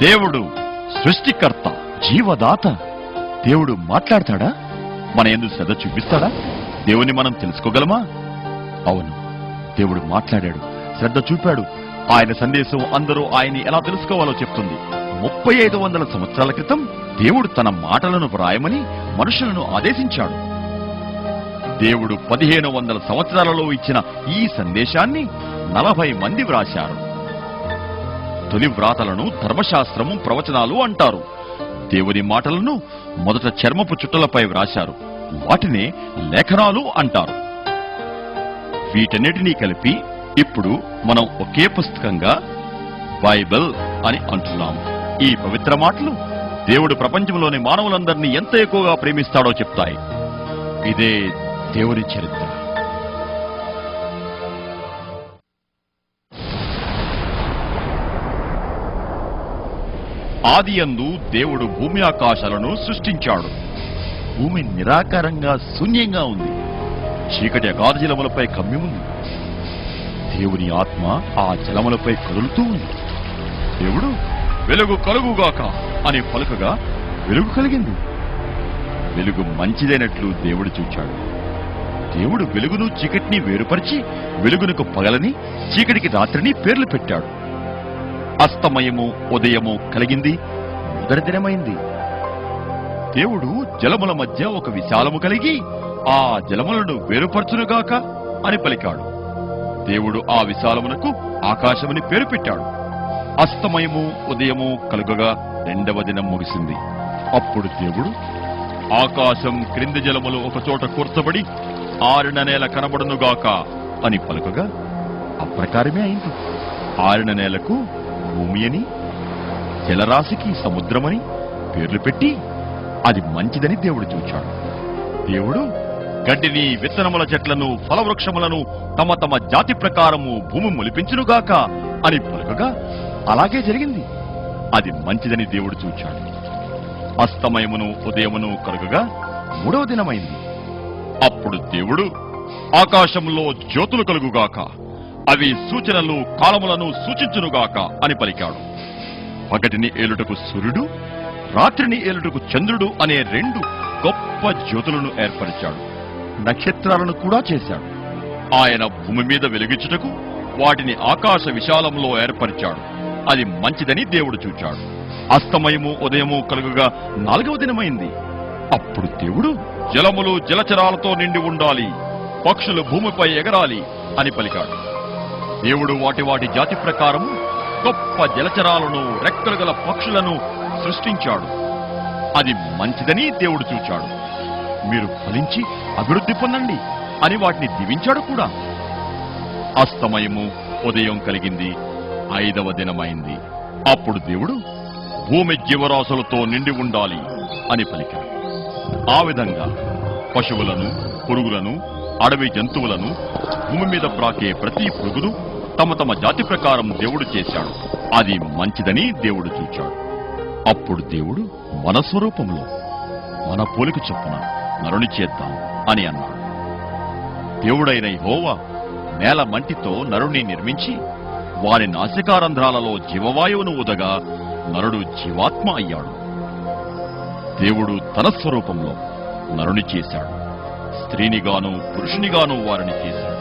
దేవుడు సృష్టికర్త, జీవదాత. దేవుడు మాట్లాడతాడా? మన యందు శ్రద్ధ చూపిస్తాడా? దేవుని మనం తెలుసుకోగలమా? అవును, దేవుడు మాట్లాడాడు, శ్రద్ధ చూపాడు. ఆయన సందేశం అందరూ ఆయన్ని ఎలా తెలుసుకోవాలో చెప్తుంది. 3500 సంవత్సరాల క్రితం దేవుడు తన మాటలను వ్రాయమని మనుషులను ఆదేశించాడు. దేవుడు 1500 సంవత్సరాలలో ఇచ్చిన ఈ సందేశాన్ని 40 మంది వ్రాశారు. తొలి వ్రాతలను ధర్మశాస్త్రము, ప్రవచనాలు అంటారు. దేవుని మాటలను మొదట చర్మపు చుట్టలపై వ్రాశారు. వాటినే లేఖనాలు అంటారు. వీటన్నిటినీ కలిపి ఇప్పుడు మనం ఒకే పుస్తకంగా బైబిల్ అని అంటున్నాం. ఈ పవిత్ర మాటలు దేవుడు ప్రపంచంలోని మానవులందరినీ ఎంత ఎక్కువగా ప్రేమిస్తాడో చెప్తాయి. ఇదే దేవుని చరిత్ర. ఆదియందు దేవుడు భూమి ఆకాశాలను సృష్టించాడు. భూమి నిరాకారంగా శూన్యంగా ఉంది. చీకటి అగాధ జలములపై కమ్మి ఉంది. దేవుని ఆత్మ ఆ జలములపై కదులుతూ ఉంది. దేవుడు వెలుగు కలుగుగాక అని పలుకగా వెలుగు కలిగింది. వెలుగు మంచిదైనట్లు దేవుడు చూచాడు. దేవుడు వెలుగును చీకటిని వేరుపరిచి వెలుగునకు పగలని, చీకటికి రాత్రిని పేర్లు పెట్టాడు. అస్తమయము, ఉదయము కలిగింది. మొదటి దినమైంది. దేవుడు జలముల మధ్య ఒక విశాలము కలిగి ఆ జలములను వేరుపరచునుగాక అని పలికాడు. దేవుడు ఆ విశాలమునకు ఆకాశమని పేరు పెట్టాడు. అస్తమయము, ఉదయము కలుగగా రెండవ దినం ముగిసింది. అప్పుడు దేవుడు ఆకాశం క్రింది జలములు ఒక చోట కూర్చబడి ఆరిన నేల కనబడునుగాక అని పలుకగా అప్రకారమే అయింది. ఆరిన నేలకు భూమి అని, జలరాశికి సముద్రమని పేర్లు పెట్టి అది మంచిదని దేవుడు చూచాడు. దేవుడు గడ్డిని, విత్తనముల చెట్లను, ఫలవృక్షములను తమ తమ జాతి ప్రకారము భూమి మొలిపించునుగాక అని పలుకగా అలాగే జరిగింది. అది మంచిదని దేవుడు చూచాడు. అస్తమయమును, ఉదయమును కలుగగా మూడవ దినమైంది. అప్పుడు దేవుడు ఆకాశంలో జ్యోతులు కలుగుగాక, అవి సూచనలు, కాలములను సూచించునుగాక అని పలికాడు. పగటిని ఏలుటకు సూర్యుడు, రాత్రిని ఏలుటకు చంద్రుడు అనే 2 గొప్ప జ్యోతులను ఏర్పరిచాడు. నక్షత్రాలను కూడా చేశాడు. ఆయన భూమి మీద వెలిగించుటకు వాటిని ఆకాశ విశాలంలో ఏర్పరిచాడు. అది మంచిదని దేవుడు చూచాడు. అస్తమయము, ఉదయము కలుగగా 4వ దినమైంది. అప్పుడు దేవుడు జలములు జలచరాలతో నిండి ఉండాలి, పక్షులు భూమిపై ఎగరాలి అని పలికాడు. దేవుడు వాటి వాటి జాతి ప్రకారం గొప్ప జలచరాలను, రెక్కలు గల పక్షులను సృష్టించాడు. అది మంచిదని దేవుడు చూచాడు. మీరు ఫలించి అభివృద్ధి పొందండి అని వాటిని దీవించాడు కూడా. అస్తమయము, ఉదయం కలిగింది. 5వ దినమైంది. అప్పుడు దేవుడు భూమి జీవరాశులతో నిండి ఉండాలి అని పలికాడు. ఆ విధంగా పశువులను, పురుగులను, అడవి జంతువులను, భూమి మీద ప్రాకే ప్రతి పురుగును తమ తమ జాతి ప్రకారం దేవుడు చేశాడు. అది మంచిదని దేవుడు చూచాడు. అప్పుడు దేవుడు మన స్వరూపంలో, మన పోలిక చొప్పున నరుని చేద్దాం అని అన్నాడు. దేవుడైన యెహోవా నేల మంటితో నరుణ్ణి నిర్మించి వారి నాసికారంధ్రాలలో జీవవాయువును ఊదగా నరుడు జీవాత్మ అయ్యాడు. దేవుడు తన స్వరూపంలో నరుని చేశాడు. స్త్రీనిగాను పురుషునిగాను వారిని చేశాడు.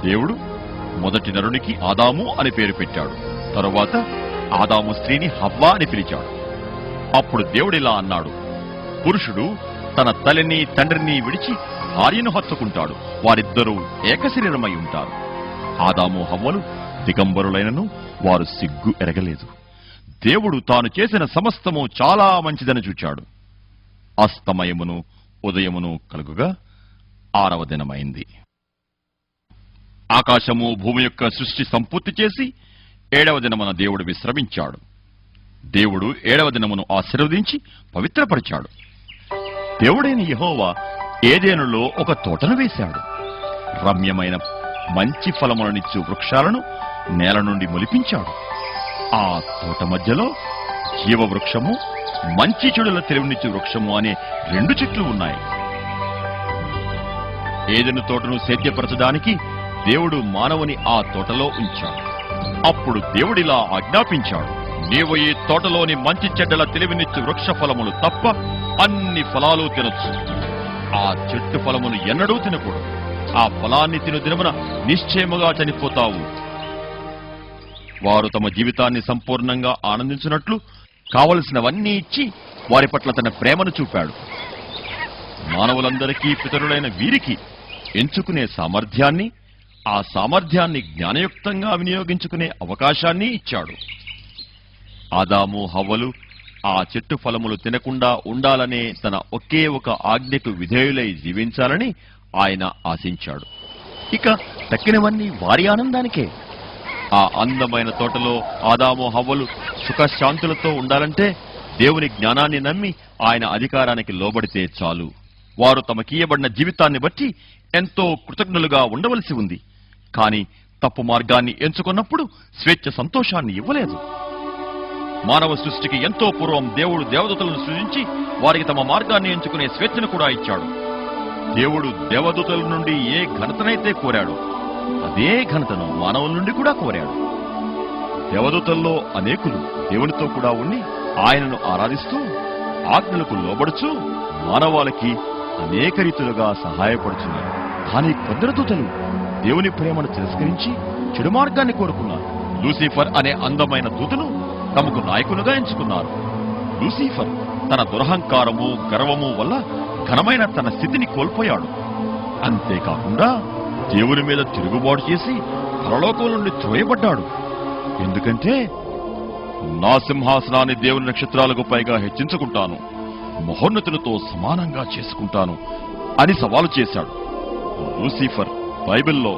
దేవుడు మొదటి నరునికి ఆదాము అని పేరు పెట్టాడు. తరువాత ఆదాము స్త్రీని హవ్వ అని పిలిచాడు. అప్పుడు దేవుడిలా అన్నాడు, పురుషుడు తన తల్లిని, తండ్రిని విడిచి భార్యను హత్తుకుంటాడు. వారిద్దరూ ఏకశరీరమై ఉంటారు. ఆదాము హవ్వలు దిగంబరులైనను వారు సిగ్గు ఎరగలేదు. దేవుడు తాను చేసిన సమస్తము చాలా మంచిదని చూచాడు. అస్తమయమును, ఉదయమును కలుగుగా 6వ దినమైంది. ఆకాశము, భూమి యొక్క సృష్టి సంపూర్తి చేసి 7వ దినమున దేవుడు విశ్రమించాడు. దేవుడు 7వ దినమును ఆశీర్వదించి పవిత్రపరిచాడు. దేవుడైన యెహోవా ఏదెనులో ఒక తోటను వేశాడు. రమ్యమైన మంచి ఫలములనిచ్చు వృక్షాలను నేల నుండి మొలిపించాడు. ఆ తోట మధ్యలో జీవవృక్షము, మంచి చెడుల తెలివినిచ్చు వృక్షము అనే 2 చెట్లు ఉన్నాయి. ఏదెను తోటను సేద్యపరచడానికి దేవుడు మానవుని ఆ తోటలో ఉంచాడు. అప్పుడు దేవుడిలా ఆజ్ఞాపించాడు, నీవు ఈ తోటలోని మంచి చెడ్డల తెలివినిచ్చు వృక్ష ఫలములు తప్ప అన్ని ఫలాలు తినొచ్చు. ఆ చెట్టు ఫలమును ఎన్నడూ తినకూడదు. ఆ ఫలాన్ని తిను దినమున నిశ్చయముగా చనిపోతావు. వారు తమ జీవితాన్ని సంపూర్ణంగా ఆనందించినట్లు కావలసినవన్నీ ఇచ్చి వారి పట్ల తన ప్రేమను చూపాడు. మానవులందరికీ పితరులైన వీరికి ఎంచుకునే సామర్థ్యాన్ని, ఆ సామర్థ్యాన్ని జ్ఞానయుక్తంగా వినియోగించుకునే అవకాశాన్ని ఇచ్చాడు. ఆదాము హవ్వలు ఆ చెట్టు ఫలములు తినకుండా ఉండాలనే తన ఒకే ఒక ఆజ్ఞకు విధేయులై జీవించాలని ఆయన ఆశించాడు. ఇక తక్కినవన్నీ వారి ఆనందానికే. ఆ అందమైన తోటలో ఆదాము హవ్వలు సుఖశాంతులతో ఉండాలంటే దేవుని జ్ఞానాన్ని నమ్మి ఆయన అధికారానికి లోబడితే చాలు. వారు తమకీయబడిన జీవితాన్ని బట్టి ఎంతో కృతజ్ఞులుగా ఉండవలసి ఉంది. కాని తప్పు మార్గాన్ని ఎంచుకున్నప్పుడు స్వేచ్ఛ సంతోషాన్ని ఇవ్వలేదు. మానవ సృష్టికి ఎంతో పూర్వం దేవుడు దేవదూతలను సృజించి వారికి తమ మార్గాన్ని ఎంచుకునే స్వేచ్ఛను కూడా ఇచ్చాడు. దేవుడు దేవదూతల నుండి ఏ ఘనతనైతే కోరాడు, అదే ఘనతను మానవుల నుండి కూడా కోరాడు. దేవదూతల్లో అనేకులు దేవునితో కూడా ఉండి ఆయనను ఆరాధిస్తూ ఆజ్ఞలకు లోబడుచు మానవాళికి అనేక రీతులుగా సహాయపడుచున్నారు. కానీ కొందరు దూతలు దేవుని ప్రేమను తిరస్కరించి చెడు మార్గాన్ని కోరుకున్నారు. లూసిఫర్ అనే అందమైన దూతను తమకు నాయకులుగా ఎంచుకున్నారు. లూసిఫర్ తన దురహంకారము గర్వము వల్ల ఘనమైన తన స్థితిని కోల్పోయాడు. అంతేకాకుండా దేవుని మీద తిరుగుబాటు చేసి పరలోకం నుండి త్రోయబడ్డాడు. ఎందుకంటే నా సింహాసనాన్ని దేవుని నక్షత్రాలకు పైగా హెచ్చించుకుంటాను, మహోన్నతులతో సమానంగా చేసుకుంటాను అని సవాలు చేశాడు. లూసిఫర్ బైబిల్లో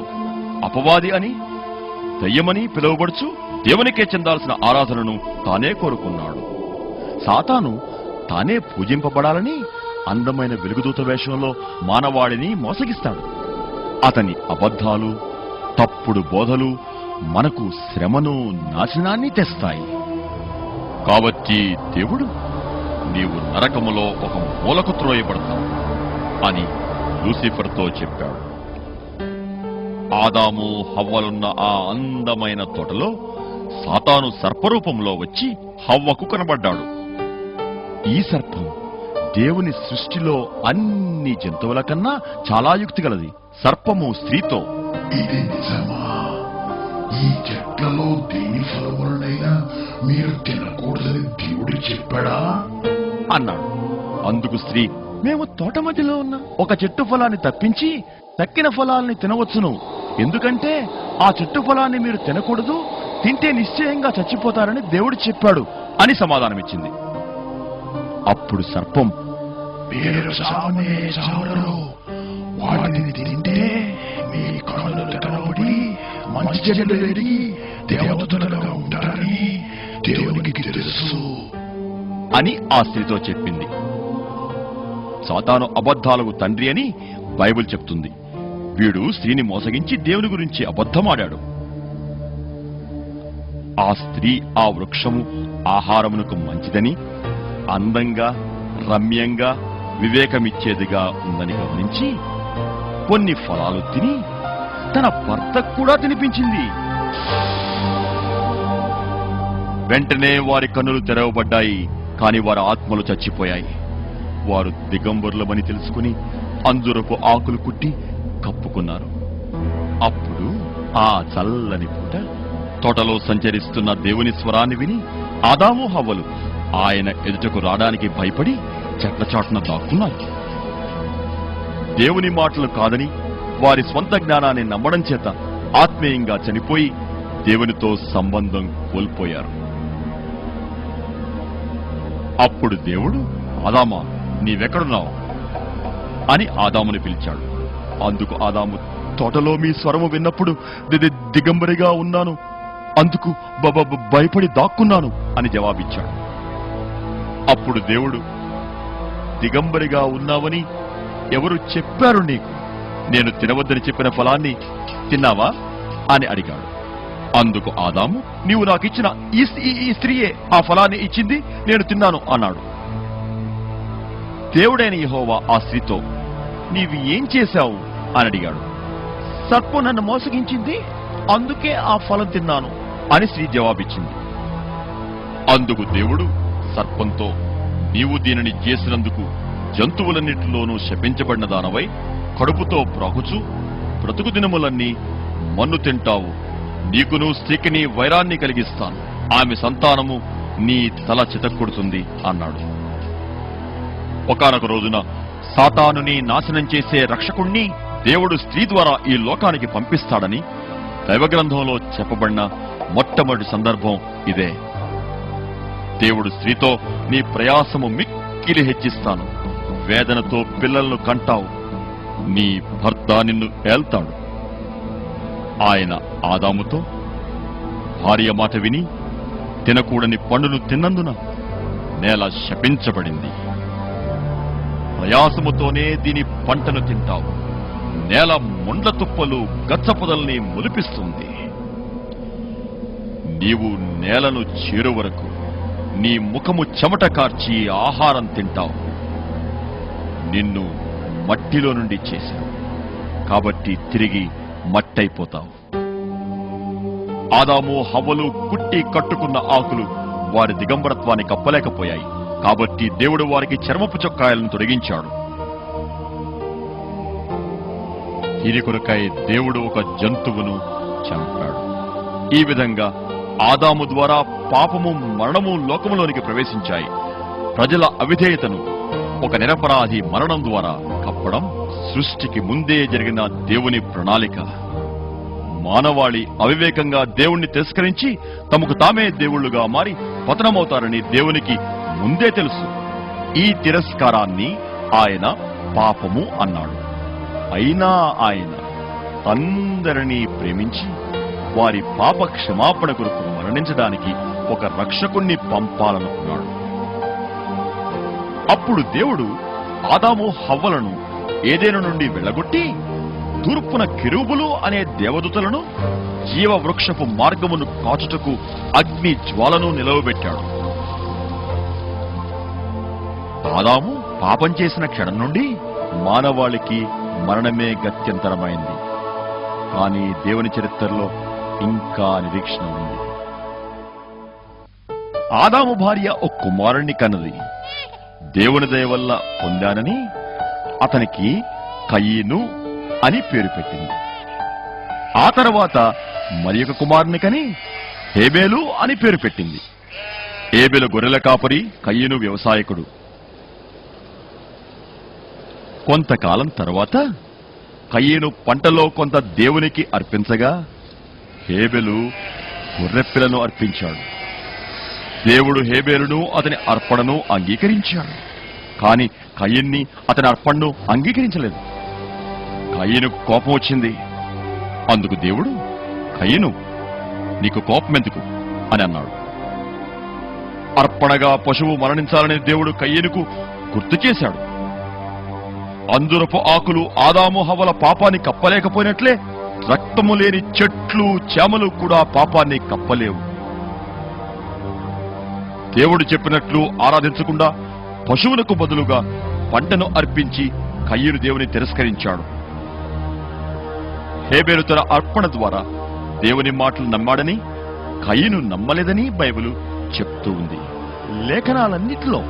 అపవాది అని, దయ్యమని పిలువబడుచు దేవునికే చెందాల్సిన ఆరాధనను తానే కోరుకున్నాడు. సాతాను తానే పూజింపబడాలని అందమైన వెలుగుదూత వేషంలో మానవాళిని మోసగిస్తాడు. అతని అబద్ధాలు, తప్పుడు బోధలు మనకు శ్రమను, నాశనాన్ని తెస్తాయి. కాబట్టి దేవుడు నీవు నరకములో ఒక మూలకు త్రోయబడతావు అని లూసిఫర్తో చెప్పాడు. ఆదాము హవ్వలున్న ఆ అందమైన తోటలో సాతాను సర్పరూపంలో వచ్చి హవ్వకు కనబడ్డాడు. ఈ సర్పం దేవుని సృష్టిలో అన్ని జంతువుల కన్నా చాలా యుక్తి గలది. సర్పము స్త్రీతో, ఇది నిజమా? ఈ చెట్లలో దేని ఫలములనైనా మీరు తినకూడదని దేవుడు చెప్పాడా అన్నాడు. అందుకు స్త్రీ, మేము తోట మధ్యలో ఉన్న ఒక చెట్టు ఫలాన్ని తప్పించి తక్కిన ఫలాల్ని తినవచ్చును. ఎందుకంటే ఆ చెట్టు ఫలాన్ని మీరు తినకూడదు, తింటే నిశ్చయంగా చచ్చిపోతారని దేవుడు చెప్పాడు అని సమాధానమిచ్చింది. అప్పుడు సర్పం, మీరు చావనే చావరు. వాటిని తింటే మీ కళ్ళు తెరవబడి మంచి చెడ్డలు ఎరిగి దేవదూతలుగా ఉంటారని దేవునికి తెలుసు అని ఆ స్త్రీతో చెప్పింది. సాతాను అబద్ధాలకు తండ్రి అని బైబిల్ చెప్తుంది. వీడు స్త్రీని మోసగించి దేవుని గురించి అబద్ధమాడాడు. ఆ స్త్రీ ఆ వృక్షము ఆహారమునకు మంచిదని, అందంగా, రమ్యంగా, వివేకమిచ్చేదిగా ఉందని గమనించి కొన్ని ఫలాలు తిని తన భర్తకు కూడా తినిపించింది. వెంటనే వారి కన్నులు తెరవబడ్డాయి, కాని వారి ఆత్మలు చచ్చిపోయాయి. వారు దిగంబరులమని తెలుసుకుని అంజురపు ఆకులు కుట్టి కప్పుకున్నారు. అప్పుడు ఆ చల్లని పూట తోటలో సంచరిస్తున్న దేవుని స్వరాన్ని విని ఆదాము హవ్వలు ఆయన ఎదుటకు రావడానికి భయపడి చెట్ల చాటున దాక్కున్నారు. దేవుని మాటలు కాదని వారి స్వంత జ్ఞానాన్ని నమ్మడం చేత ఆత్మీయంగా చనిపోయి దేవునితో సంబంధం కోల్పోయారు. అప్పుడు దేవుడు, ఆదామా, నీవెక్కడున్నావు అని ఆదాముని పిలిచాడు. అందుకు ఆదాము, తోటలో మీ స్వరము విన్నప్పుడు దిగంబరిగా ఉన్నాను, అందుకు భయపడి దాక్కున్నాను అని జవాబిచ్చాడు. అప్పుడు దేవుడు, దిగంబరిగా ఉన్నావని ఎవరు చెప్పారు నీకు? నేను తినవద్దని చెప్పిన ఫలాన్ని తిన్నావా అని అడిగాడు. అందుకు ఆదాము, నీవు నాకిచ్చిన ఈ స్త్రీయే ఆ ఫలాన్ని ఇచ్చింది, నేను తిన్నాను అన్నాడు. దేవుడైన యెహోవా ఆ స్త్రీతో, నీవు ఏం చేశావు అని అడిగాడు. సర్పం నన్ను మోసగించింది, అందుకే ఆ ఫలం తిన్నాను అని స్త్రీ జవాబిచ్చింది. అందుకు దేవుడు సర్పంతో, నీవు దీనిని చేసినందుకు జంతువులన్నిటిలోనూ శపించబడిన దానవై కడుపుతో ప్రాకుచు బ్రతుకు దినములన్నీ మన్ను తింటావు. నీకును స్త్రీకిని వైరాన్ని కలిగిస్తాను. ఆమె సంతానము నీ తల చితక్కొడుతుంది అన్నాడు. ఒకానొక రోజున సాతానుని నాశనం చేసే రక్షకుణ్ణి దేవుడు స్త్రీ ద్వారా ఈ లోకానికి పంపిస్తాడని దైవగ్రంథంలో చెప్పబడిన మొట్టమొదటి సందర్భం ఇదే. దేవుడు స్త్రీతో, నీ ప్రయాసము మిక్కిలి హెచ్చిస్తాను, వేదనతో పిల్లలను కంటావు, నీ భర్త నిన్ను ఏల్తాడు. ఆయన ఆదాముతో, భార్య మాట విని తినకూడని పండును తిన్నందున నేల శపించబడింది. ప్రయాసముతోనే దీని పంటను తింటావు. నేల ముండ్ల తుప్పలు గచ్చపొదల్ని మొలిపిస్తుంది. నీవు నేలను చేరు వరకు నీ ముఖము చెమట కార్చి ఆహారం తింటావు. నిన్ను మట్టిలో నుండి చేశావు, కాబట్టి తిరిగి మట్టయిపోతావు. ఆదాము హవ్వలు కుట్టి కట్టుకున్న ఆకులు వారి దిగంబరత్వాన్ని కప్పలేకపోయాయి. కాబట్టి దేవుడు వారికి చర్మపు చొక్కాయలను తొలగించాడు. దీని కొరకై దేవుడు ఒక జంతువును చంపాడు. ఈ విధంగా ఆదాము ద్వారా పాపము మరణము లోకములోనికి ప్రవేశించాయి. ప్రజల అవిధేయతను ఒక నిరపరాధి మరణం ద్వారా కప్పడం సృష్టికి ముందే జరిగిన దేవుని ప్రణాళిక. మానవాళి అవివేకంగా దేవుణ్ణి తిరస్కరించి తమకు తామే దేవుళ్లుగా మారి పతనమవుతారని దేవునికి ముందే తెలుసు. ఈ తిరస్కారాన్ని ఆయన పాపము అన్నాడు. అయినా ఆయన అందరినీ ప్రేమించి వారి పాప క్షమాపణ కొరకు మరణించడానికి ఒక రక్షకుణ్ణి పంపాలనుకున్నాడు. అప్పుడు దేవుడు ఆదాము హవ్వలను ఏదెను నుండి వెళ్ళగొట్టి తూర్పున కెరూబులు అనే దేవదూతలను జీవవృక్షపు మార్గమును కాచుటకు అగ్ని జ్వాలను నిలవబెట్టాడు. ఆదాము పాపం చేసిన క్షణం నుండి మానవాళికి మరణమే గత్యంతరమైంది. కానీ దేవుని చరిత్రలో ఇంకా నిరీక్షణ ఉంది. ఆదాము భార్య ఒక కుమారుణ్ణి కన్నది. దేవుని దయ వల్ల పొందానని అతనికి కయీను అని పేరు పెట్టింది. ఆ తర్వాత మరి ఒక కుమారుని కని హేబేలు అని పేరు పెట్టింది. హేబేలు గొర్రెల కాపరి, కయీను వ్యవసాయకుడు. కొంతకాలం తర్వాత కయీను పంటలో కొంత దేవునికి అర్పించగా హేబెలు గొర్రెపిల్లను అర్పించాడు. దేవుడు హేబేలును అతని అర్పణను అంగీకరించాడు. కాని కయీన్ని అతని అర్పణను అంగీకరించలేదు. కయీనుకు కోపం వచ్చింది. అందుకు దేవుడు, కయీను, నీకు కోపం ఎందుకు అని అన్నాడు. అర్పణగా పశువు మరణించాలని దేవుడు కయీనుకు గుర్తు చేశాడు. అంజురపు ఆకులు ఆదాము హవ్వల పాపాన్ని కప్పలేకపోయినట్లే రక్తము లేని చెట్లు చేమలు కూడా పాపాన్ని కప్పలేవు. దేవుడు చెప్పినట్లు ఆరాధించకుండా పశువులకు బదులుగా పంటను అర్పించి కయీను దేవుని తిరస్కరించాడు. హేబేలు తన అర్పణ ద్వారా దేవుని మాటలు నమ్మాడని, కయీను నమ్మలేదని బైబిలు చెప్తూ ఉంది. లేఖనాలన్నిటిలో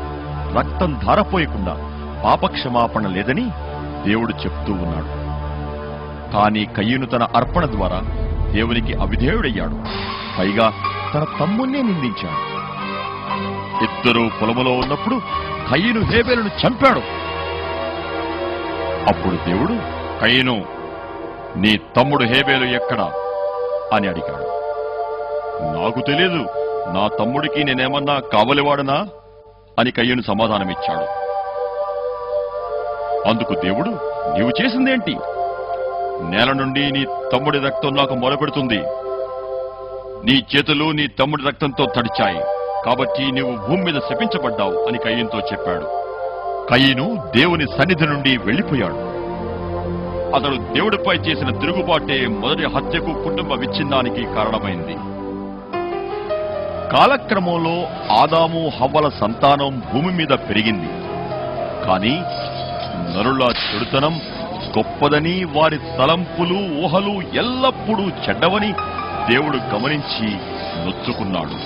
రక్తం ధారపోయకుండా పాపక్షమాపణ లేదని దేవుడు చెప్తూ ఉన్నాడు. కానీ కయీను తన అర్పణ ద్వారా దేవునికి అవిధేయుడయ్యాడు. పైగా తన తమ్ముణ్ణే నిందించాడు. ఇద్దరూ పొలములో ఉన్నప్పుడు కయీను హేబేలును చంపాడు. అప్పుడు దేవుడు, కయీను, నీ తమ్ముడు హేబేలు ఎక్కడా అని అడిగాడు. నాకు తెలియదు, నా తమ్ముడికి నేనేమన్నా కావలివాడనా అని కయీను సమాధానమిచ్చాడు. అందుకు దేవుడు, నీవు చేసిందేంటి? నేల నుండి నీ తమ్ముడి రక్తం నాకు మొరపెడుతుంది. నీ చేతులు నీ తమ్ముడి రక్తంతో తడిచాయి, కాబట్టి నీవు భూమి మీద శపించబడ్డావు అని కయీనుతో చెప్పాడు. కయీను దేవుని సన్నిధి నుండి వెళ్లిపోయాడు. అతడు దేవుడిపై చేసిన తిరుగుబాటే మొదటి హత్యకు, కుటుంబ విచ్ఛిన్నానికి కారణమైంది. కాలక్రమంలో ఆదాము హవ్వల సంతానం భూమి మీద పెరిగింది. కానీ నరుల చెడుతనం గొప్పదని, వారి తలంపులు, ఊహలు ఎల్లప్పుడూ చెడ్డవని దేవుడు గమనించి నొచ్చుకున్నాడు.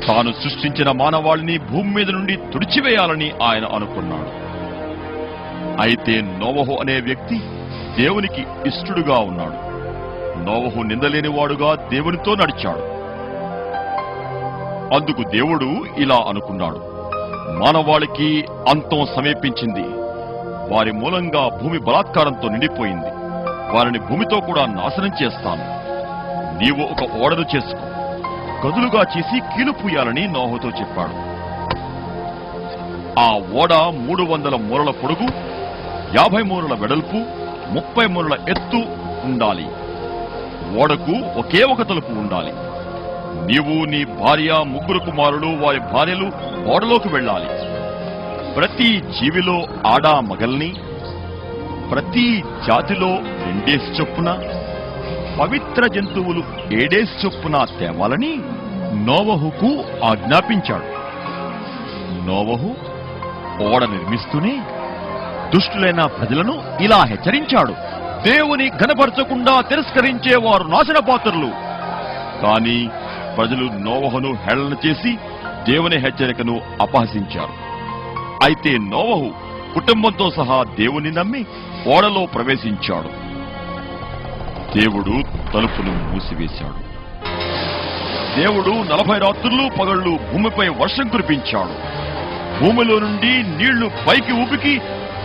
తాను సృష్టించిన మానవాళిని భూమి మీద నుండి తుడిచివేయాలని ఆయన అనుకున్నాడు. అయితే నోవహు అనే వ్యక్తి దేవునికి ఇష్టడుగా ఉన్నాడు. నోవహు నిందలేనివాడుగా దేవునితో నడిచాడు. అందుకు దేవుడు ఇలా అనుకున్నాడు, మానవాళికి అంతం సమీపించింది. వారి మూలంగా భూమి బలాత్కారంతో నిండిపోయింది. వారిని భూమితో కూడా నాశనం చేస్తాను. నీవు ఒక ఓడను చేసుకో, గదులుగా చేసి కీలు పూయాలని నోవహుతో చెప్పాడు. ఆ ఓడ 300 మూరల పొడుగు, 50 మూరల వెడల్పు, 30 మూరల ఎత్తు ఉండాలి. ఓడకు ఒకే ఒక తలుపు ఉండాలి. నీవు, నీ భార్య, 3 కుమారులు, వారి భార్యలు ఓడలోకి వెళ్ళాలి. ప్రతి జీవిలో ఆడా మగల్ని, ప్రతి జాతిలో 2 చొప్పున, పవిత్ర జంతువులు 7 చొప్పున తేవాలని నోవహుకు ఆజ్ఞాపించాడు. నోవహు ఓడ నిర్మిస్తూనే దుష్టులైన ప్రజలను ఇలా హెచ్చరించాడు, దేవుని ఘనపరచకుండా తిరస్కరించేవారు నాశనపాత్రులు. కాని ప్రజలు నోవహును హేళన చేసి దేవుని హెచ్చరికను అపహసించారు. అయితే నోవహు కుటుంబంతో సహా దేవుని నమ్మి ఓడలో ప్రవేశించాడు. దేవుడు తలుపును మూసివేశాడు. దేవుడు 40 రాత్రులు పగళ్లు భూమిపై వర్షం కురిపించాడు. భూమిలో నుండి నీళ్లు పైకి ఊపికి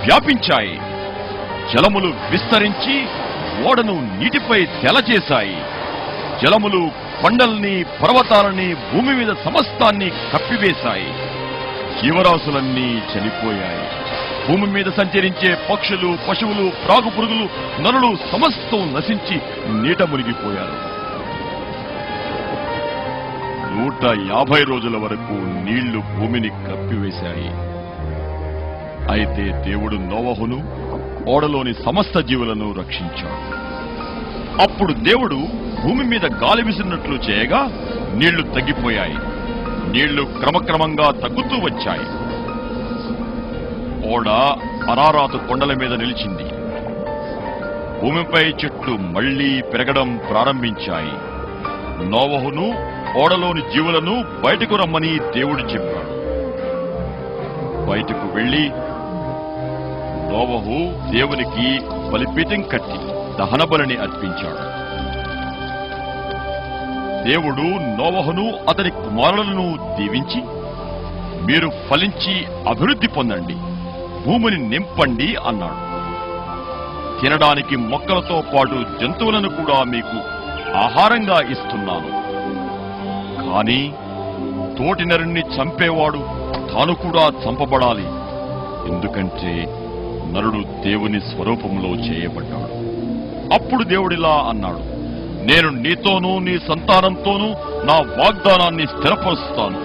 వ్యాపించాయి. జలములు విస్తరించి ఓడను నీటిపై తెలచేశాయి. జలములు కొండల్ని, పర్వతాలని, భూమి మీద సమస్తాన్ని కప్పివేశాయి. జీవరాశులన్నీ చనిపోయాయి. భూమి మీద సంచరించే పక్షులు, పశువులు, ప్రాగు పురుగులు, నరులు సమస్తం నశించి నీట మునిగిపోయారు. 150 రోజుల వరకు నీళ్లు భూమిని కప్పివేశాయి. అయితే దేవుడు నోవహును, ఓడలోని సమస్త జీవులను రక్షించాడు. అప్పుడు దేవుడు భూమి మీద గాలి విసిరినట్లు చేయగా నీళ్లు తగ్గిపోయాయి. నీళ్లు క్రమక్రమంగా తగ్గుతూ వచ్చాయి. ఓడ అరారాతు కొండల మీద నిలిచింది. భూమిపై చెట్లు మళ్లీ పెరగడం ప్రారంభించాయి. నోవహును, ఓడలోని జీవులను బయటకు రమ్మని దేవుడు చెప్పాడు. బయటకు వెళ్లి నోవహు దేవునికి బలిపీఠం కట్టి దహన బలిని అర్పించాడు. దేవుడు నోవహును, అతని కుమారులను దీవించి, మీరు ఫలించి అభివృద్ధి పొందండి, భూమిని నింపండి అన్నాడు. తినడానికి మొక్కలతో పాటు జంతువులను కూడా మీకు ఆహారంగా ఇస్తున్నాను. కానీ తోటి నరుణ్ణి చంపేవాడు తాను కూడా చంపబడాలి. ఎందుకంటే నరుడు దేవుని స్వరూపంలో చేయబడ్డాడు. అప్పుడు దేవుడిలా అన్నాడు, నేను నీతోనూ నీ సంతానంతోనూ నా వాగ్దానాన్ని స్థిరపరుస్తాను.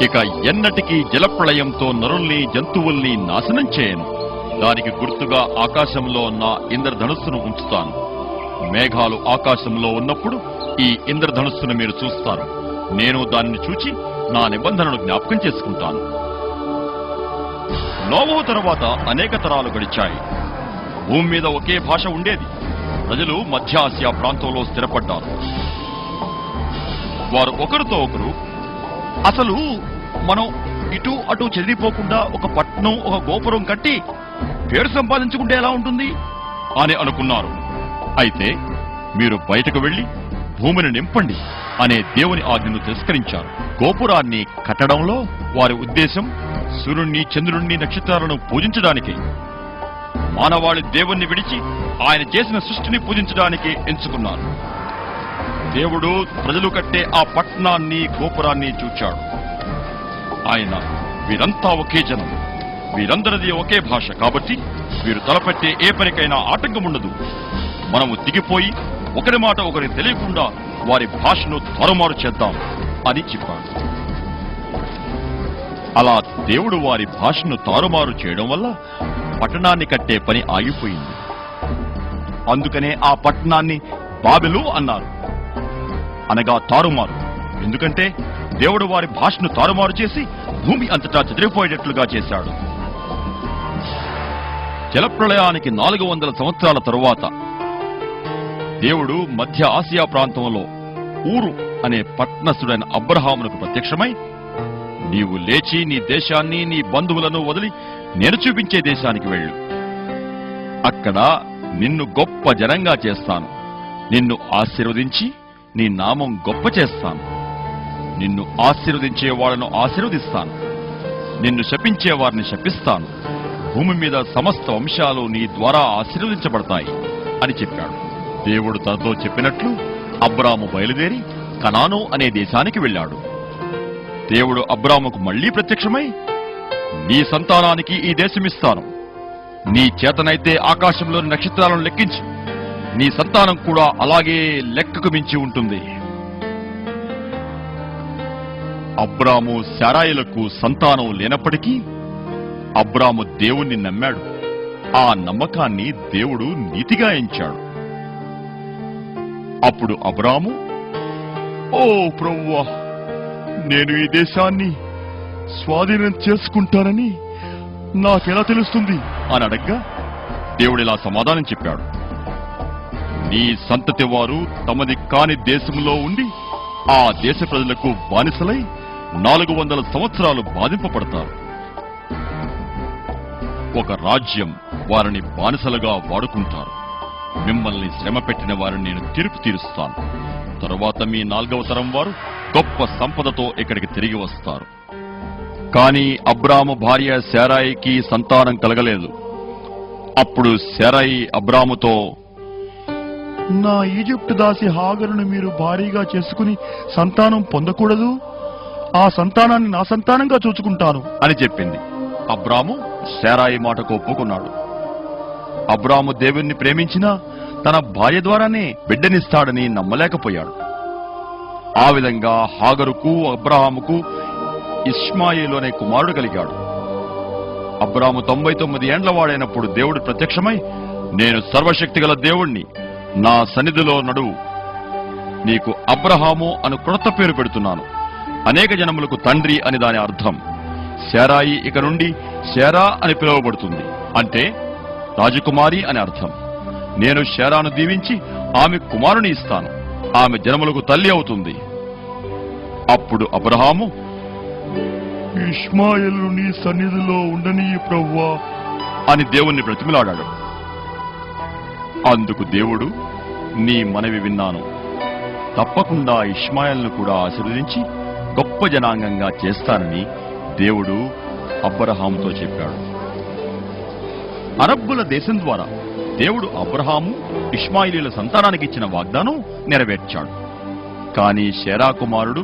ఇక ఎన్నటికీ జలప్రళయంతో నరుల్ని, జంతువుల్ని నాశనం చేయను. దానికి గుర్తుగా ఆకాశంలో నా ఇంద్రధనుస్సును ఉంచుతాను. మేఘాలు ఆకాశంలో ఉన్నప్పుడు ఈ ఇంద్రధనుస్సును మీరు చూస్తారు. నేను దానిని చూచి నా నిబంధనను జ్ఞాపకం చేసుకుంటాను. నోవహు తరువాత అనేక తరాలు గడిచాయి. భూమి మీద ఒకే భాష ఉండేది. ప్రజలు మధ్య ఆసియా ప్రాంతంలో స్థిరపడ్డారు. వారు ఒకరితో ఒకరు, అసలు మనం ఇటు అటు చెదిరిపోకుండా ఒక పట్నం, ఒక గోపురం కట్టి పేరు సంపాదించుకుంటే ఎలా ఉంటుంది అని అనుకున్నారు. అయితే మీరు బయటకు వెళ్లి భూమిని నింపండి అనే దేవుని ఆజ్ఞను తిరస్కరించారు. గోపురాన్ని కట్టడంలో వారి ఉద్దేశం సూర్యుణ్ణి, చంద్రుణ్ణి, నక్షత్రాలను పూజించడానికే. మానవాళి దేవుణ్ణి విడిచి ఆయన చేసిన సృష్టిని పూజించడానికి ఎంచుకున్నారు. దేవుడు ప్రజలు కట్టే ఆ పట్టణాన్ని, గోపురాన్ని చూచాడు. ఆయన, వీరంతా ఒకే జనం, వీరందరిది ఒకే భాష, కాబట్టి వీరు తలపెట్టే ఏ పనికైనా ఆటంకం ఉండదు. మనము దిగిపోయి ఒకరి మాట ఒకరికి తెలియకుండా వారి భాషను తారుమారు చేద్దాం అని చెప్పాడు. అలా దేవుడు వారి భాషను తారుమారు చేయడం వల్ల పట్టణాన్ని కట్టే పని ఆగిపోయింది. అందుకనే ఆ పట్టణాన్ని బాబెలు అన్నారు, అనగా తారుమారు. ఎందుకంటే దేవుడు వారి భాషను తారుమారు చేసి భూమి అంతటా చెదిరిపోయేటట్లుగా చేశాడు. జలప్రళయానికి 400 సంవత్సరాల తరువాత దేవుడు మధ్య ఆసియా ప్రాంతంలో ఊరు అనే పట్నస్థుడైన అబ్రహామునకు ప్రత్యక్షమై, నీవు లేచి నీ దేశాన్ని నీ బంధువులను వదిలి నేను చూపించే దేశానికి వెళ్ళు. అక్కడ నిన్ను గొప్ప జనంగా చేస్తాను. నిన్ను ఆశీర్వదించి నీ నామం గొప్ప చేస్తాను. నిన్ను ఆశీర్వదించే వాళ్ళను ఆశీర్వదిస్తాను. నిన్ను శపించే వారిని శపిస్తాను. భూమి మీద సమస్త వంశాలు నీ ద్వారా ఆశీర్వదించబడతాయి అని చెప్పాడు. దేవుడు తనతో చెప్పినట్లు అబ్రాము బయలుదేరి కనాను అనే దేశానికి వెళ్ళాడు. దేవుడు అబ్రాముకు మళ్లీ ప్రత్యక్షమై, నీ సంతానానికి ఈ దేశమిస్తాను. నీ చేతనైతే ఆకాశంలోని నక్షత్రాలను లెక్కించు. నీ సంతానం కూడా అలాగే లెక్కకు మించి ఉంటుంది. అబ్రాము శారాయిలకు సంతానం లేనప్పటికీ అబ్రాము దేవుణ్ణి నమ్మాడు. ఆ నమ్మకాన్ని దేవుడు నీతిగా ఎంచాడు. అప్పుడు అబ్రాము, ఓ ప్రభువా, నేను ఈ దేశాన్ని స్వాధీనం చేసుకుంటానని నాకెలా తెలుస్తుంది అని అడగ్గా దేవుడు ఇలా సమాధానం చెప్పాడు. నీ సంతతి వారు తమది కాని దేశంలో ఉండి ఆ దేశ ప్రజలకు బానిసలై 400 సంవత్సరాలు బాధింపబడతారు. ఒక రాజ్యం వారిని బానిసలుగా వాడుకుంటారు. మిమ్మల్ని శ్రమ పెట్టిన వారిని నేను తీర్పు తీరుస్తాను. తరువాత మీ 4వ తరం వారు గొప్ప సంపదతో ఇక్కడికి తిరిగి వస్తారు. కాని అబ్రాము భార్య శారాయికి సంతానం కలగలేదు. అప్పుడు శారాయి అబ్రాముతో, నా ఈజిప్టు దాసి హాగరును మీరు భారీగా చేసుకుని సంతానం పొందకూడదు. ఆ సంతానాన్ని నా సంతానంగా చూచుకుంటాను అని చెప్పింది. అబ్రాము శారాయి మాటకు ఒప్పుకున్నాడు. అబ్రాము దేవుణ్ణి ప్రేమించినా తన భార్య ద్వారానే బిడ్డనిస్తాడని నమ్మలేకపోయాడు. ఆ విధంగా హాగరుకు అబ్రాహాముకు ఇష్మాయేలు అనే కుమారుడు కలిగాడు. అబ్రాము 99 ఏండ్ల వాడైనప్పుడు దేవుడు ప్రత్యక్షమై, నేను సర్వశక్తిగల దేవుణ్ణి, నా సన్నిధిలో నడువు. నీకు అబ్రహాము అను క్రొత్త పేరు పెడుతున్నాను. అనేక జనములకు తండ్రి అని దాని అర్థం. శారాయి ఇక నుండి శారా అని పిలువబడుతుంది, అంటే రాజకుమారి అని అర్థం. నేను శారాను దీవించి ఆమె కుమారుని ఇస్తాను. ఆమె జనములకు తల్లి అవుతుంది. అప్పుడు అబ్రహాము, ఇష్మాయేలు నీ సన్నిధిలో ఉండని ప్రభువా అని దేవుణ్ణి బ్రతిమిలాడాడు. అందుకు దేవుడు, నీ మనవి విన్నాను. తప్పకుండా ఇష్మాయేలును కూడా ఆశీర్వదించి గొప్ప జనాంగంగా చేస్తానని దేవుడు అబ్రహాముతో చెప్పాడు. అరబ్బుల దేశం ద్వారా దేవుడు అబ్రహాము ఇష్మాయేలీల సంతానానికి ఇచ్చిన వాగ్దానం నెరవేర్చాడు. కాని షేరా కుమారుడు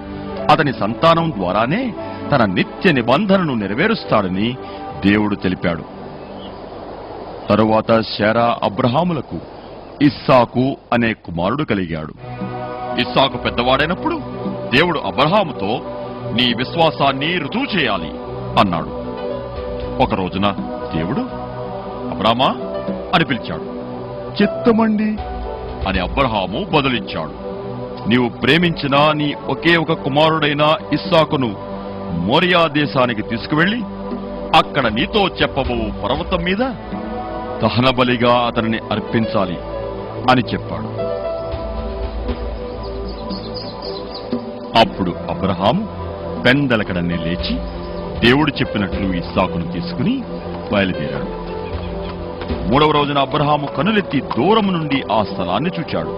అతని సంతానం ద్వారానే తన నిత్య నిబంధనను నెరవేరుస్తాడని దేవుడు తెలిపాడు. తరువాత షేరా అబ్రహాములకు ఇస్సాకు అనే కుమారుడు కలిగాడు. ఇస్సాకు పెద్దవాడైనప్పుడు దేవుడు అబ్రహాముతో, నీ విశ్వాసాన్ని రుజువు చేయాలి అన్నాడు. ఒక రోజున దేవుడు, అబ్రామా అని పిలిచాడు. చిత్తమండి అని అబ్రహాము బదులిచ్చాడు. నీవు ప్రేమించిన నీ ఒకే ఒక కుమారుడైన ఇస్సాకును మోరియా దేశానికి తీసుకువెళ్లి అక్కడ నీతో చెప్పబో పర్వతం మీద దహనబలిగా అతనిని అర్పించాలి అని చెప్పాడు. అప్పుడు అబ్రహాము పెందలకడనే లేచి దేవుడు చెప్పినట్లు ఇస్సాకును తీసుకుని బయలుదేరాడు. 3వ రోజున అబ్రహాము కనులెత్తి దూరం నుండి ఆ స్థలాన్ని చూచాడు.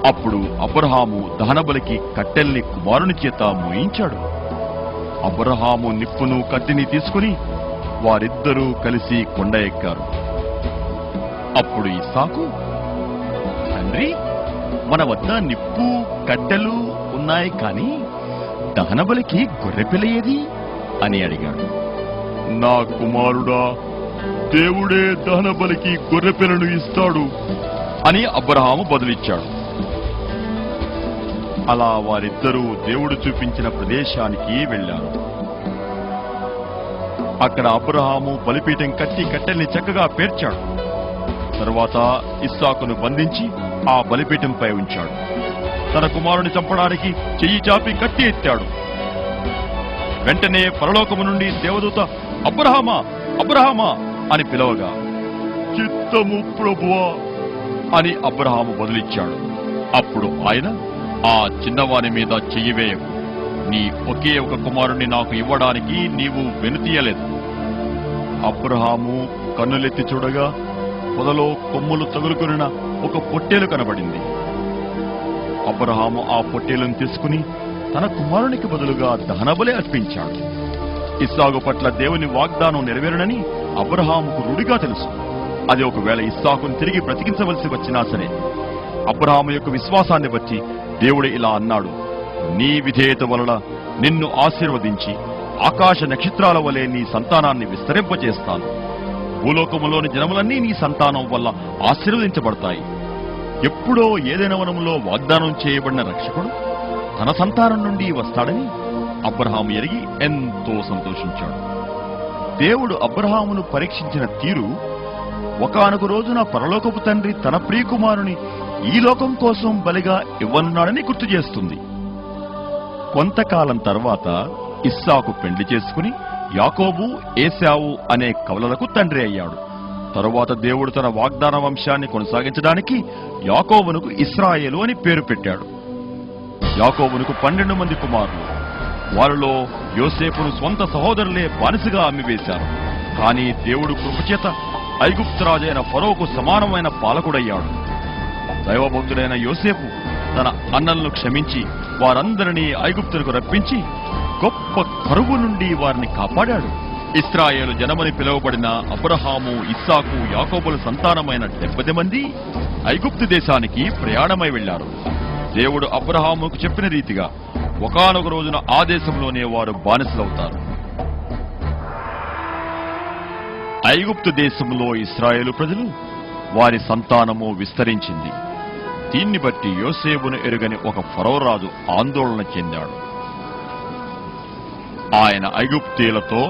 అప్పుడు అబ్రహాము దహనబలికి కట్టెల్ని కుమారుని చేత మోయించాడు. అబ్రహాము నిప్పును కత్తిని తీసుకుని వారిద్దరూ కలిసి కొండ ఎక్కారు. అప్పుడు ఇస్సాకు, తండ్రి, మన వద్ద నిప్పు కట్టెలు ఉన్నాయి, కాని దహనబలికి గొర్రెపిల్ల ఏది అని అడిగాడు. నా కుమారుడా, దేవుడే దహనబలికి గొర్రెపిల్లను ఇస్తాడు అని అబ్రహాము బదులిచ్చాడు. అలా వారిద్దరూ దేవుడు చూపించిన ప్రదేశానికి వెళ్లారు. అక్కడ అబ్రహాము బలిపీఠం కట్టి కట్టెల్ని చక్కగా పేర్చాడు. తరువాత ఇస్సాకును బంధించి ఆ బలిపీఠంపై ఉంచాడు. తన కుమారుని చంపడానికి చెయ్యి చాపి కత్తి ఎత్తాడు. వెంటనే పరలోకము నుండి దేవదూత, అబ్రహామా, అబ్రహామా అని పిలవగా, చిత్తము ప్రభువా అని అబ్రహాము బదులిచ్చాడు. అప్పుడు ఆయన, ఆ చిన్నవాని మీద చెయ్యి వేయకు. నీ ఒకే ఒక కుమారుణ్ణి నాకు ఇవ్వడానికి నీవు వెనుతీయలేదు. అబ్రహాము కన్నులెత్తి చూడగా పొదలో కొమ్ములు తగులుకొనిన ఒక పొట్టేలు కనబడింది. అబ్రహాము ఆ పొట్టేలును తీసుకుని తన కుమారునికి బదులుగా దహనబలి అర్పించాడు. ఇస్సాకు పట్ల దేవుని వాగ్దానం నెరవేరునని అబ్రహాముకు రూఢిగా తెలుసు. అది ఒకవేళ ఇస్సాకును తిరిగి బ్రతికించవలసి వచ్చినా సరే, అబ్రహాము యొక్క విశ్వాసాన్ని బట్టి దేవుడు ఇలా అన్నాడు: నీ విధేయత వలన నిన్ను ఆశీర్వదించి ఆకాశ నక్షత్రాల వలె నీ సంతానాన్ని విస్తరింపచేస్తాను. భూలోకములోని జనములన్నీ నీ సంతానం వల్ల ఆశీర్వదించబడతాయి. ఎప్పుడో ఏదైనా వనంలో వాగ్దానం చేయబడిన రక్షకుడు తన సంతానం నుండి వస్తాడని అబ్రహాము ఎరిగి ఎంతో సంతోషించాడు. దేవుడు అబ్రహామును పరీక్షించిన తీరు ఒకానొక రోజున పరలోకపు తండ్రి తన ప్రియకుమారుని ఈ లోకం కోసం బలిగా ఇవ్వనున్నాడని గుర్తు చేస్తుంది. కొంతకాలం తర్వాత ఇస్సాకు పెండ్లి చేసుకుని యాకోబు, ఏశావు అనే కవలలకు తండ్రి అయ్యాడు. తరువాత దేవుడు తన వాగ్దాన వంశాన్ని కొనసాగించడానికి యాకోబునకు ఇశ్రాయేలు అని పేరు పెట్టాడు. యాకోబునకు 12 మంది కుమారులు. వారిలో యోసేపును స్వంత సహోదరులే బానిసగా అమ్మివేశారు. కానీ దేవుడు కృపచేత ఐగుప్తు రాజైన ఫరోకు సమానమైన పాలకుడయ్యాడు. దైవభక్తుడైన యోసేపు తన అన్నలను క్షమించి వారందరినీ ఐగుప్తులకు రప్పించి గొప్ప కరువు నుండి వారిని కాపాడాడు. ఇశ్రాయేలు జనమని పిలువబడిన అబ్రహాము, ఇస్సాకు, యాకోబుల సంతానమైన 70 మంది ఐగుప్తు దేశానికి ప్రయాణమై వెళ్లారు. దేవుడు అబ్రహాముకు చెప్పిన రీతిగా ఒకానొక రోజున ఆ దేశంలోనే వారు బానిసలవుతారు. ఐగుప్తు దేశంలో ఇశ్రాయేలు ప్రజలు, వారి సంతానము విస్తరించింది. దీన్ని బట్టి యోసేపును ఎరుగని ఒక ఫరో రాజు ఆందోళన చెందాడు. ఆయన ఐగుప్తీయులతో,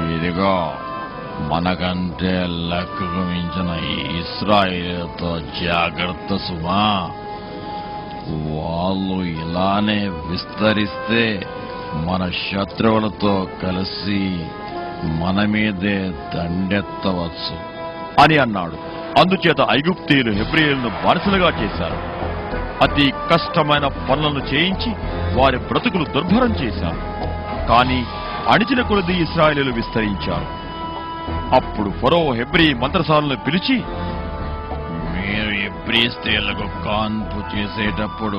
ఇదిగో మనకంటే లెక్కకు మించిన ఇశ్రాయేలుతో జాగ్రత్త సుమా. వాళ్ళు ఇలానే విస్తరిస్తే మన శత్రువులతో కలిసి మన మీదే దండెత్తవచ్చు అని అన్నాడు. అందుచేత ఐగుప్తీయులు హెబ్రీయులను బానిసలుగా చేశారు. అతి కష్టమైన పనులను చేయించి వారి బ్రతుకులు దుర్భరం చేశారు. కానీ అణిచిన కొలది ఇశ్రాయేలీయులు విస్తరించారు. అప్పుడు ఫరో హెబ్రీ మంత్రసాలను పిలిచి, మీరు హెబ్రీ స్త్రీలకు కాన్పు చేసేటప్పుడు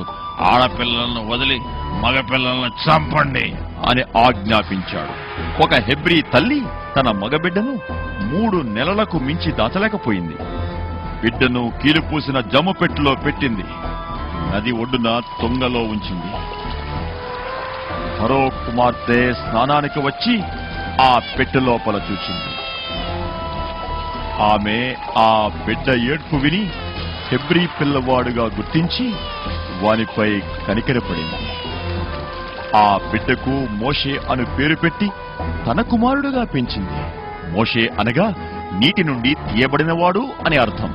ఆడపిల్లలను వదిలి మగపిల్లలను చంపండి అని ఆజ్ఞాపించాడు. ఒక హెబ్రీ తల్లి తన మగబిడ్డను 3 నెలలకు మించి దాచలేకపోయింది. బిడ్డను కీలుపూసిన జమ్ము పెట్టెలో పెట్టింది. నది ఒడ్డున తొంగలో ఉంచింది. ఫరో కుమార్తె స్నానానికి వచ్చి ఆ పెట్టె లోపల చూచింది. ఆమె ఆ బిడ్డ ఏడ్పు విని హెబ్రీ పిల్లవాడుగా గుర్తించి వానిపై కనికరపడింది. ఆ బిడ్డకు మోషే అను పేరు పెట్టి తన కుమారుడుగా పెంచింది. మోషే అనగా నీటి నుండి తీయబడినవాడు అని అర్థం.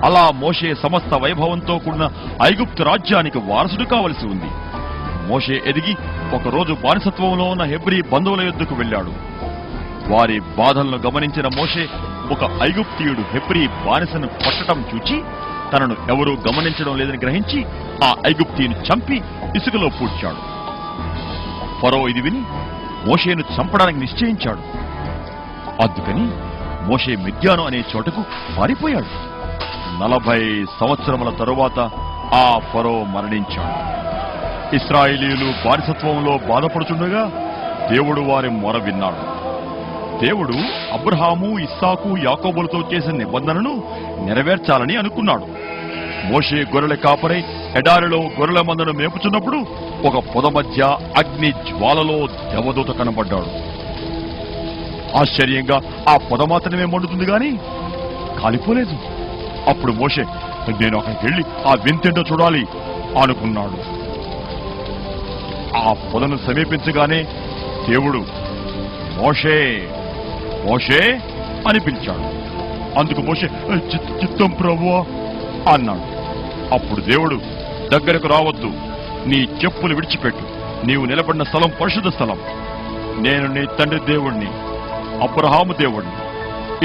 అలా మోషే సమస్త వైభవంతో కూడిన ఐగుప్తు రాజ్యానికి వారసుడు కావలసి ఉంది. మోషే ఎదిగి ఒకరోజు బానిసత్వంలో ఉన్న హెబ్రీ బంధువుల యొద్దకు వెళ్లాడు. వారి బాధలను గమనించిన మోషే ఒక ఐగుప్తీయుడు హెబ్రీ బానిసను కొట్టడం చూచి తనను ఎవరూ గమనించడం లేదని గ్రహించి ఆ ఐగుప్తీయుని చంపి ఇసుకలో పూడ్చాడు. ఫరో ఇది విని మోషేను చంపడానికి నిశ్చయించాడు. అందుకని మోషే మిద్యాను అనే చోటకు పారిపోయాడు. 40 సంవత్సరముల తరువాత ఆ ఫరో మరణించాడు. ఇశ్రాయేలీయులు బానిసత్వంలో బాధపడుతుండగా దేవుడు వారి మొర విన్నాడు. దేవుడు అబ్రహాము, ఇస్సాకు, యాకోబులతో చేసిన నిబంధనను నెరవేర్చాలని అనుకున్నాడు. మోషే గొర్రెల కాపరై ఎడారిలో గొర్రెల మందను మేపుచున్నప్పుడు ఒక పొద మధ్య అగ్ని జ్వాలలో దేవదూత కనబడ్డాడు. ఆశ్చర్యంగా ఆ పొద మాత్రమే మండుతుంది గాని కాలిపోలేదు. అప్పుడు మోషే, నేను అక్కడికి వెళ్లి ఆ వింతేంటో చూడాలి అనుకున్నాడు. ఆ పొదను సమీపించగానే దేవుడు, మోషే మోషే అని పిలిచాడు. అందుకు మోషే, చిత్తం ప్రభువా అన్నాడు. అప్పుడు దేవుడు, దగ్గరకు రావద్దు, నీ చెప్పులు విడిచిపెట్టు, నీవు నిలబడిన స్థలం పరిశుద్ధ స్థలం. నేను నీ తండ్రి దేవుణ్ణి, అబ్రహాము దేవుణ్ణి,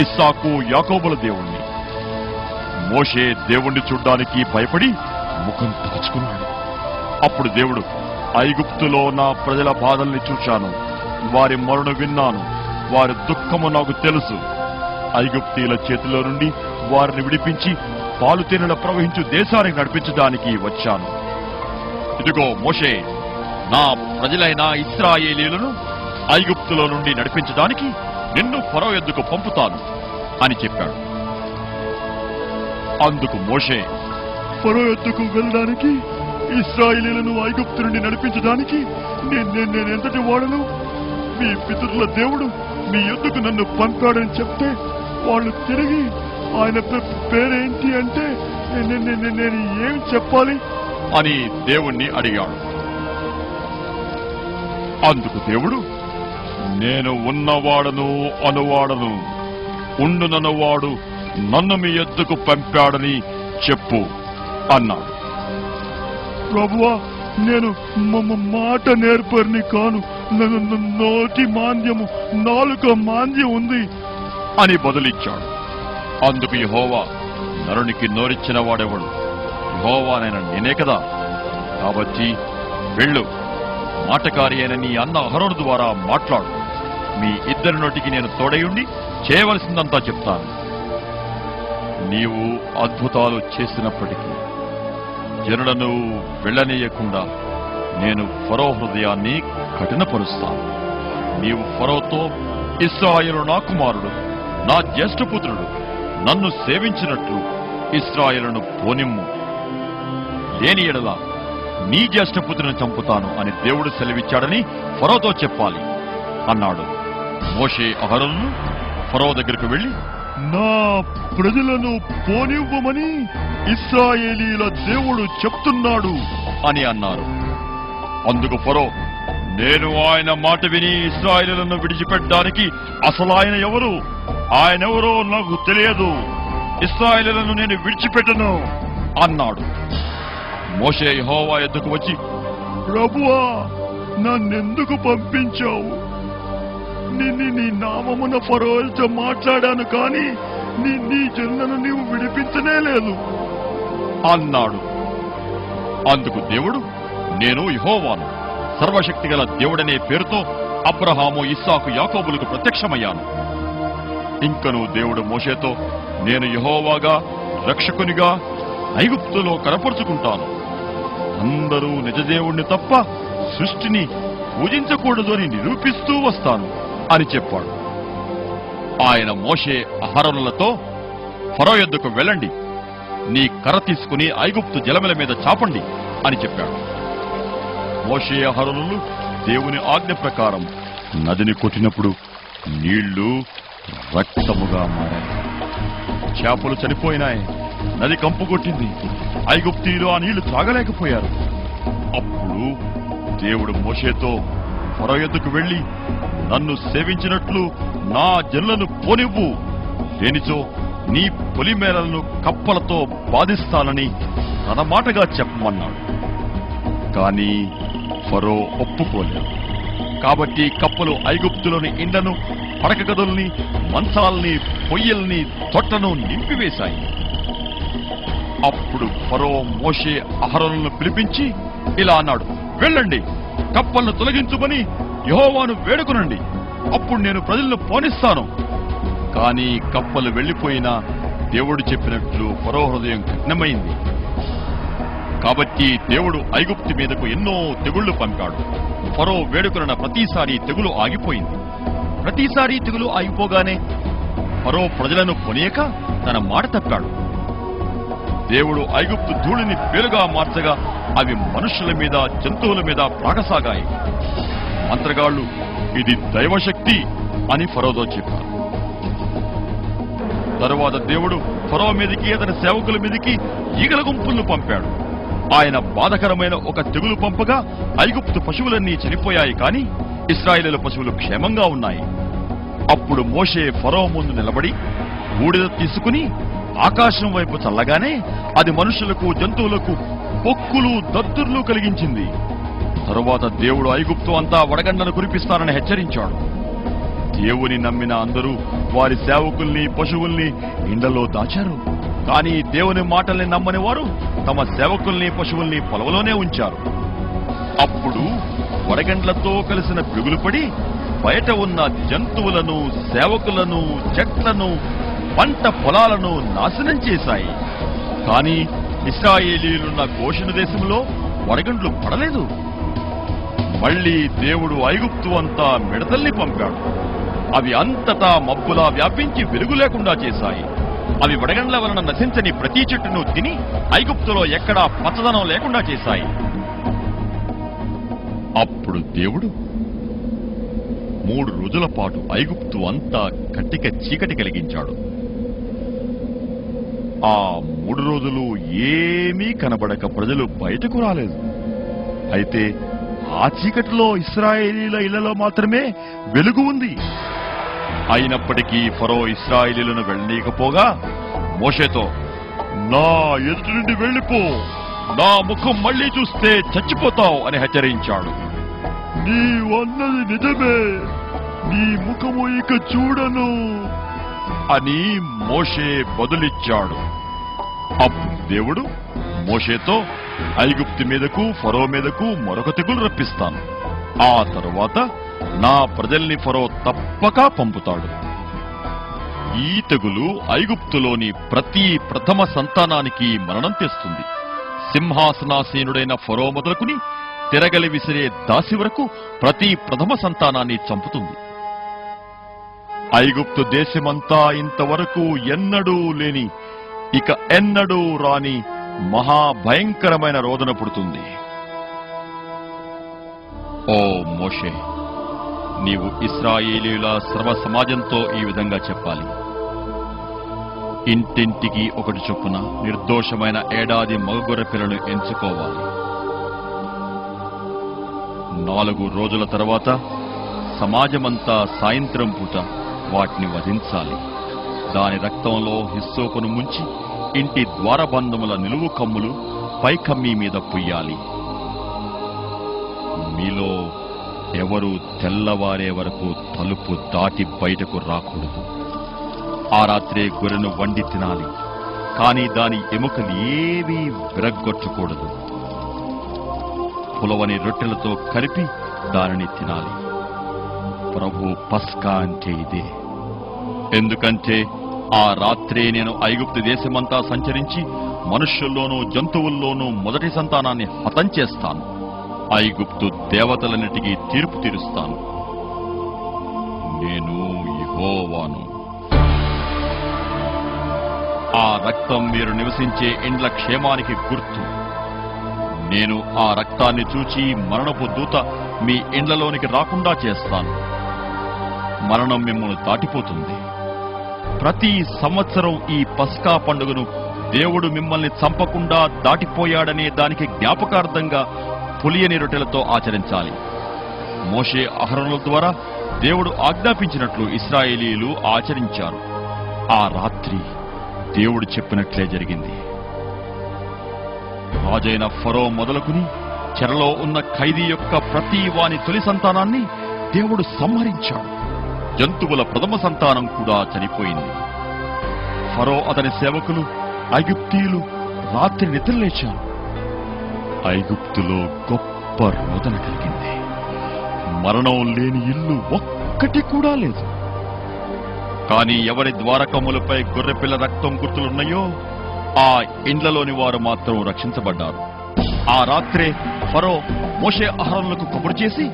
ఇస్సాకు, యాకోబుల దేవుణ్ణి. మోషే దేవుణ్ణి చూడ్డానికి భయపడి ముఖం దాచుకున్నాడు. అప్పుడు దేవుడు, ఐగుప్తులో నా ప్రజల బాధల్ని చూశాను, వారి మొరను విన్నాను, వారి దుఃఖము నాకు తెలుసు. ఐగుప్తీయుల చేతిలో నుండి వారిని విడిపించి పాలు తేనెల ప్రవహించు దేశానికి నడిపించడానికి వచ్చాను. ఇదిగో మోషే, నా ప్రజలైన ఇశ్రాయేలీయులను ఐగుప్తులో నుండి నడిపించడానికి నిన్ను ఫరో యొద్దకు పంపుతాను అని చెప్పాడు. అందుకు మోషే, ఫరో యొద్దకు వెళ్ళడానికి, ఇశ్రాయేలీయులను ఐగుప్తు నుండి నడిపించడానికి నేను ఎంతటి వాడను? మీ పితరుల దేవుడు మీ యొద్దకు నన్ను పంపాడని చెప్తే వాళ్ళు తిరిగి ఆయన పేరేంటి అంటే నేను ఏం చెప్పాలి అని దేవుణ్ణి అడిగాడు. అందుకు దేవుడు, నేను ఉన్నవాడను అనువాడను, ఉండుననువాడు నన్ను మీ యొద్దకు పంపాడని చెప్పు అన్నాడు. ప్రభువా, నేను మాట నేర్పరిని కాను, నోటి మాంద్యము, నాలుక మాంద్యం ఉంది అని బదులిచ్చాడు. అందుకు యెహోవా, నరునికి నోరిచ్చిన వాడెవడు? యెహోవానైన నేనే కదా. కాబట్టి వెళ్ళు, మాటకారి అయిన నీ అన్న అహరోను ద్వారా మాట్లాడు. మీ ఇద్దరి నోటికి నేను తోడయుండి చేయవలసిందంతా చెప్తాను. నీవు అద్భుతాలు చేసినప్పటికీ జనులను వెళ్ళనీయకుండా నేను ఫరో హృదయాన్ని కఠినపరుస్తాను. నీవు ఫరోతో, ఇశ్రాయేలు నా కుమారుడు, నా జ్యేష్ఠపుత్రుడు, నన్ను సేవించినట్లు ఇశ్రాయేలును పోనిమ్ము, లేని ఎడల నీ జ్యేష్ఠపుత్రుని చంపుతాను అని దేవుడు సెలవిచ్చాడని ఫరోతో చెప్పాలి అన్నాడు. మోషే అహరోను ఫరో దగ్గరకు వెళ్లి, నా ప్రజలను పోనివ్వమని ఇశ్రాయేలీయుల దేవుడు చెప్తున్నాడు అని అన్నారు. అందుకు ఫరో, నేను ఆయన మాట విని ఇశ్రాయేలులను విడిచిపెట్టడానికి అసలు ఆయన ఎవరు? ఆయనెవరో నాకు తెలియదు. ఇశ్రాయేలులను నేను విడిచిపెట్టను అన్నాడు. మోషే యెహోవా యొద్దకు వచ్చి, ప్రభువా, నన్నెందుకు పంపించావు? నీ నామమున ఫరోతో మాట్లాడాను కానీ నీ జనులను నీవు విడిపించనే లేదు అన్నాడు. అందుకు దేవుడు, నేను యెహోవాను, సర్వశక్తిగల దేవుడనే పేరుతో అబ్రహాము, ఇస్సాకు, యాకోబులకు ప్రత్యక్షమయ్యాను. ఇంకను దేవుడు మోషేతో, నేను యెహోవాగా, రక్షకునిగా ఐగుప్తులో కనపరుచుకుంటాను. అందరూ నిజదేవుణ్ణి తప్ప సృష్టిని పూజించకూడదు అని నిరూపిస్తూ వస్తాను అని చెప్పాడు. ఆయన మోషే అహరోనులతో, ఫరో యొద్దకు వెళ్ళండి, నీ కర్ర తీసుకుని ఐగుప్తు జలముల మీద చాపండి అని చెప్పాడు. మోషే అహరోనులు దేవుని ఆజ్ఞ ప్రకారం నదిని కొట్టినప్పుడు నీళ్లు రక్తముగా మారాయి. చేపలు చనిపోయినాయి. నది కంపు కొట్టింది. ఐగుప్తీయులు ఆ నీళ్లు త్రాగలేకపోయారు. అప్పుడు దేవుడు మోషేతో, ఫరో యొద్దకు వెళ్లి నన్ను సేవించినట్లు నా జనులను పోనివ్వు, లేనిచో నీ పొలిమేరలను కప్పలతో బాధిస్తానని తన మాటగా చెప్పమన్నాడు. కాని ఫరో ఒప్పుకోలేదు. కాబట్టి కప్పలు ఐగుప్తులోని ఇండ్లను, పడక గదుల్ని, మంచాల్ని, పొయ్యల్ని, తొట్టను నింపివేశాయి. అప్పుడు ఫరో మోషే అహరోనులను పిలిపించి ఇలా అన్నాడు, వెళ్ళండి, కప్పలను తొలగించుమని యెహోవాను వేడుకొనండి, అప్పుడు నేను ప్రజలను పోనిస్తాను. కానీ కప్పలు వెళ్లిపోయినా దేవుడు చెప్పినట్లు ఫరో హృదయం కఠినమైంది. కాబట్టి దేవుడు ఐగుప్తు మీదకు ఎన్నో తెగుళ్లు పంపాడు. ఫరో వేడుకొన్న ప్రతిసారి తెగులు ఆగిపోయింది. ప్రతిసారి తెగులు ఆగిపోగానే ఫరో ప్రజలను పొనియక తన మాట తప్పాడు. దేవుడు ఐగుప్తు ధూళిని పేలుగా మార్చగా అవి మనుషుల మీద, జంతువుల మీద ప్రాగసాగాయి. మంత్రగాళ్లు, ఇది దైవశక్తి అని ఫరోతో చెప్పారు. తరువాత దేవుడు ఫరో మీదికి, అతని సేవకుల మీదికి ఈగల గుంపులను పంపాడు. ఆయన బాధకరమైన ఒక తెగులు పంపగా ఐగుప్తు పశువులన్నీ చనిపోయాయి, కానీ ఇశ్రాయేలు పశువులు క్షేమంగా ఉన్నాయి. అప్పుడు మోషే ఫరో ముందు నిలబడి బూడిద తీసుకుని ఆకాశం వైపు చల్లగానే అది మనుషులకు, జంతువులకు పొక్కులు, దద్దుర్లు కలిగించింది. తరువాత దేవుడు ఐగుప్తు అంతా వడగండ్లను కురిపిస్తానని హెచ్చరించాడు. దేవుని నమ్మిన అందరూ వారి సేవకుల్ని, పశువుల్ని ఇండ్లలో దాచారు. కానీ దేవుని మాటల్ని నమ్మని వారు తమ సేవకుల్ని పశువుల్ని పొలంలోనే ఉంచారు. అప్పుడు వడగండ్లతో కలిసిన పిడుగులు పడి బయట ఉన్న జంతువులను, సేవకులను, చెట్లను, పంట పొలాలను నాశనం చేశాయి. కానీ ఇశ్రాయేలీయులున్న గోషెను దేశంలో వడగండ్లు పడలేదు. మళ్లీ దేవుడు ఐగుప్తు అంతా మిడతల్ని పంపాడు. అవి అంతటా మబ్బులా వ్యాపించి వెలుగు లేకుండా చేశాయి. అవి వడగండ్ల వలన నశించని ప్రతి చెట్టును తిని ఐగుప్తులో ఎక్కడా పచ్చదనం లేకుండా చేశాయి. అప్పుడు దేవుడు 3 రోజుల పాటు ఐగుప్తు అంతా కట్టిక చీకటి కలిగించాడు. ఆ 3 రోజులు ఏమీ కనబడక ప్రజలు బయటకు రాలేదు. అయితే ఆ చీకటిలో ఇశ్రాయేలీల ఇళ్లలో మాత్రమే వెలుగు ఉంది. అయినప్పటికీ ఫరో ఇశ్రాయేలీలను వెళ్ళనీయకపోగా మోషేతో, నా ఎదుటి నుండి వెళ్ళిపో, నా ముఖం మళ్లీ చూస్తే చచ్చిపోతావు అని హెచ్చరించాడు. నీవన్నది నిజమే, నీ ముఖము ఇక చూడను అని మోషే బదులిచ్చాడు. అప్పుడు దేవుడు మోషేతో, ఐగుప్తు మీదకు ఫరో మీదకు మరొక తెగులు రప్పిస్తాను. ఆ తరువాత నా ప్రజల్ని ఫరో తప్పక పంపుతాడు. ఈ తెగులు ఐగుప్తులోని ప్రతి ప్రథమ సంతానానికి మరణం తెస్తుంది. సింహాసనాసీనుడైన ఫరో మొదలుకుని తిరగలి విసిరే దాసి వరకు ప్రతి ప్రథమ సంతానాన్ని చంపుతుంది. ఐగుప్తు దేశమంతా ఇంతవరకు ఎన్నడూ లేని, ఇక ఎన్నడూ రాని మహాభయంకరమైన రోదన పుడుతుంది. ఓ మోషే, నీవు ఇశ్రాయేలీయుల సర్వ సమాజంతో ఈ విధంగా చెప్పాలి. ఇంటింటికి ఒకటి చొప్పున నిర్దోషమైన ఏడాది మగగొర్రె పిల్లను ఎంచుకోవాలి. 4 రోజుల తర్వాత సమాజమంతా సాయంత్రం పూట వాటిని వధించాలి. దాని రక్తంలో హిస్సోపును ముంచి ఇంటి ద్వారబంధముల నిలువు కమ్ములు పైకమ్మీ మీద పుయ్యాలి. మీలో ఎవరూ తెల్లవారే వరకు తలుపు దాటి బయటకు రాకూడదు. ఆ రాత్రే గొర్రెను వండి తినాలి. కానీ దాని ఎముకలు ఏవీ విరగ్గొట్టకూడదు. పులవని రొట్టెలతో కలిపి దానిని తినాలి. ప్రభు పస్కా అంటే ఇదే. ఎందుకంటే ఆ రాత్రే నేను ఐగుప్తు దేశమంతా సంచరించి మనుష్యుల్లోనూ జంతువుల్లోనూ మొదటి సంతానాన్ని హతం చేస్తాను. ఐగుప్తు దేవతలన్నిటికీ తీర్పు తీరుస్తాను. నేను యెహోవాను. ఆ రక్తం మీరు నివసించే ఇండ్ల క్షేమానికి గుర్తు. నేను ఆ రక్తాన్ని చూచి మరణపు దూత మీ ఇండ్లలోనికి రాకుండా చేస్తాను. మరణం మిమ్మల్ని దాటిపోతుంది. ప్రతి సంవత్సరం ఈ పస్కా పండుగను దేవుడు మిమ్మల్ని చంపకుండా దాటిపోయాడనే దానికి జ్ఞాపకార్థంగా పులియని రొట్టెలతో ఆచరించాలి. మోషే అహరోనుల ద్వారా దేవుడు ఆజ్ఞాపించినట్లు ఇశ్రాయేలీయులు ఆచరించారు. ఆ రాత్రి దేవుడు చెప్పినట్లే జరిగింది. రాజైన ఫరో మొదలుకుని చెరలో ఉన్న ఖైదీ యొక్క ప్రతి వాని తొలి సంతానాన్ని దేవుడు సంహరించాడు. జంతువుల ప్రథమ సంతానం కూడా చనిపోయింది. ఫరో అతని సేవకులు ఐగుప్తీయులు రాత్రి నిద్రలేచారు. ఐగుప్తులో గొప్ప రోదన కలిగింది. మరణం లేని ఇల్లు ఒక్కటి కూడా లేదు. కానీ ఎవరి ద్వారకములపై గొర్రెపిల్ల రక్తం గుర్తులున్నాయో ఆ ఇండ్లలోని వారు మాత్రం రక్షించబడ్డారు. ఆ రాత్రే ఫరో మోషే అహరోనులకు కబురు చేసి,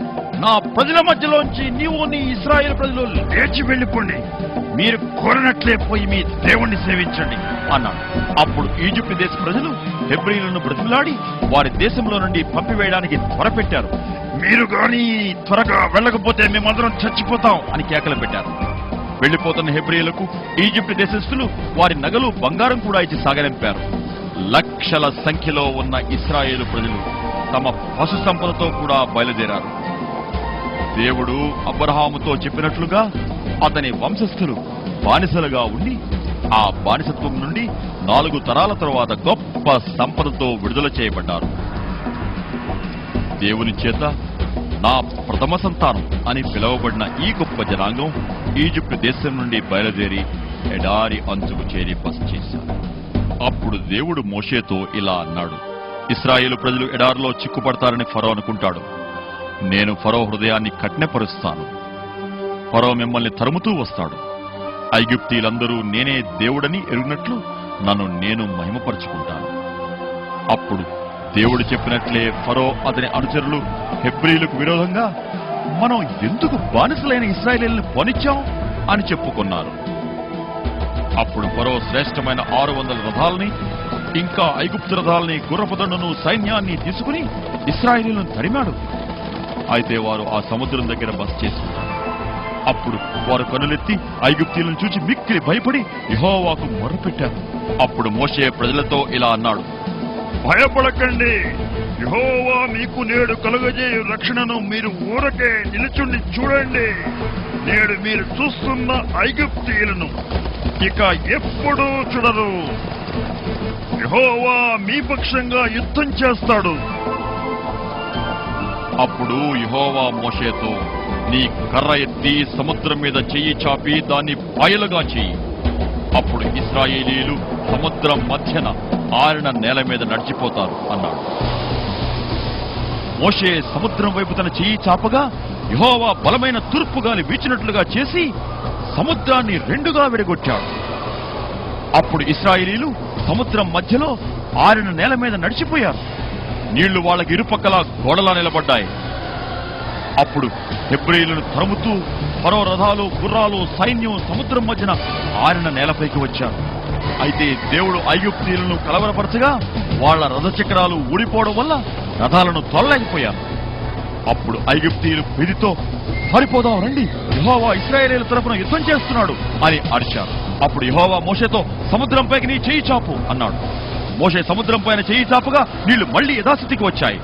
నా ప్రజల మధ్యలోంచి నీవు నీ ఇశ్రాయేలు ప్రజలు లేచి వెళ్లిపోండి, మీరు కోరినట్లే పోయి మీ దేవుణ్ణి సేవించండి అన్నాడు. అప్పుడు ఈజిప్టు దేశ ప్రజలు హెబ్రీయులను బ్రతిమలాడి వారి దేశంలో నుండి పంపివేయడానికి త్వరపెట్టారు. మీరు గాని త్వరగా వెళ్ళకపోతే మేమందరం చచ్చిపోతాం అని కేకలు పెట్టారు. వెళ్లిపోతున్న హెబ్రీయులకు ఈజిప్టు దేశస్థులు వారి నగలు బంగారం కూడా ఇచ్చి సాగనంపారు. లక్షల సంఖ్యలో ఉన్న ఇశ్రాయేలు ప్రజలు తమ పశు సంపదతో కూడా బయలుదేరారు. దేవుడు అబ్రహాముతో చెప్పినట్లుగా అతని వంశస్థులు బానిసలుగా ఉండి ఆ బానిసత్వం నుండి 4 తరాల తరువాత గొప్ప సంపదతో విడుదల చేయబడ్డారు. దేవుని చేత నా ప్రథమ సంతానం అని పిలువబడిన ఈ గొప్ప జనాంగం ఈజిప్టు దేశం నుండి బయలుదేరి ఎడారి అంచుకు చేరి బస చేశారు. అప్పుడు దేవుడు మోషేతో ఇలా అన్నాడు, ఇశ్రాయేలు ప్రజలు ఎడారిలో చిక్కుపడతారని ఫరో అనుకుంటాడు. నేను ఫరో హృదయాన్ని కఠినపరుస్తాను. ఫరో మిమ్మల్ని తరుముతూ వస్తాడు. ఐగుప్తీయులందరూ నేనే దేవుడని ఎరుగినట్లు నన్ను నేను మహిమపరుచుకుంటాను. అప్పుడు దేవుడు చెప్పినట్లే ఫరో అతని అనుచరులు హెబ్రీయులకు విరోధంగా మనం ఎందుకు బానిసలైన ఇశ్రాయేలీయులను పోనిచ్చాం అని చెప్పుకున్నారు. అప్పుడు ఫరో శ్రేష్టమైన 600 రథాలని ఇంకా ఐగుప్తు రథాలని గుర్రపుదండును సైన్యాన్ని తీసుకుని ఇశ్రాయేలీయులను తరిమాడు. అయితే వారు ఆ సముద్రం దగ్గర బస చేసుకున్నారు. అప్పుడు వారు కనులెత్తి ఐగుప్తీయులను చూచి మిక్కిలి భయపడి యెహోవాకు మొర్రపెట్టారు. అప్పుడు మోషే ప్రజలతో ఇలా అన్నాడు, భయపడకండి. యెహోవా మీకు నేడు కలుగజేయు రక్షణను మీరు ఊరకే నిలుచుండి చూడండి. నేడు మీరు చూస్తున్న ఐగుప్తీయులను ఇక ఎప్పుడూ చూడరు. యెహోవా మీ పక్షంగా యుద్ధం చేస్తాడు. అప్పుడు యెహోవా మోషేతో, నీ కర్ర ఎత్తి సముద్రం మీద చెయ్యి చాపి దాన్ని పాయలుగా చెయ్యి. అప్పుడు ఇశ్రాయేలీయులు సముద్రం మధ్యన ఆరిన నేల మీద నడిచిపోతారు అన్నాడు. మోషే సముద్రం వైపు తన చెయ్యి చాపగా యెహోవా బలమైన తూర్పు గాలి వీచినట్లుగా చేసి సముద్రాన్ని రెండుగా విడగొట్టాడు. అప్పుడు ఇశ్రాయేలీయులు సముద్రం మధ్యలో ఆరిన నేల మీద నడిచిపోయారు. నీళ్లు వాళ్ళకి ఇరుపక్కల గోడలా నిలబడ్డాయి. అప్పుడు హెబ్రీయులను తరుముతూ ఫరో రథాలు గుర్రాలు సైన్యం సముద్రం మధ్యన ఆరిన నేలపైకి వచ్చారు. అయితే దేవుడు ఐగుప్తీయులను కలవరపరచగా వాళ్ల రథచక్రాలు ఊడిపోవడం వల్ల రథాలను తొలలేకపోయారు. అప్పుడు ఐగుప్తీయులు పిడితో, పారిపోదాం రండి, యెహోవా ఇశ్రాయేలీయుల తరపున యుద్ధం చేస్తున్నాడు అని అరిచారు. అప్పుడు యెహోవా మోషేతో, సముద్రంపైకి నీ చెయ్యి చాపు అన్నాడు. మోషే సముద్రం పైన చెయ్యి చాపగా నీళ్లు మళ్లీ యథాస్థితికి వచ్చాయి.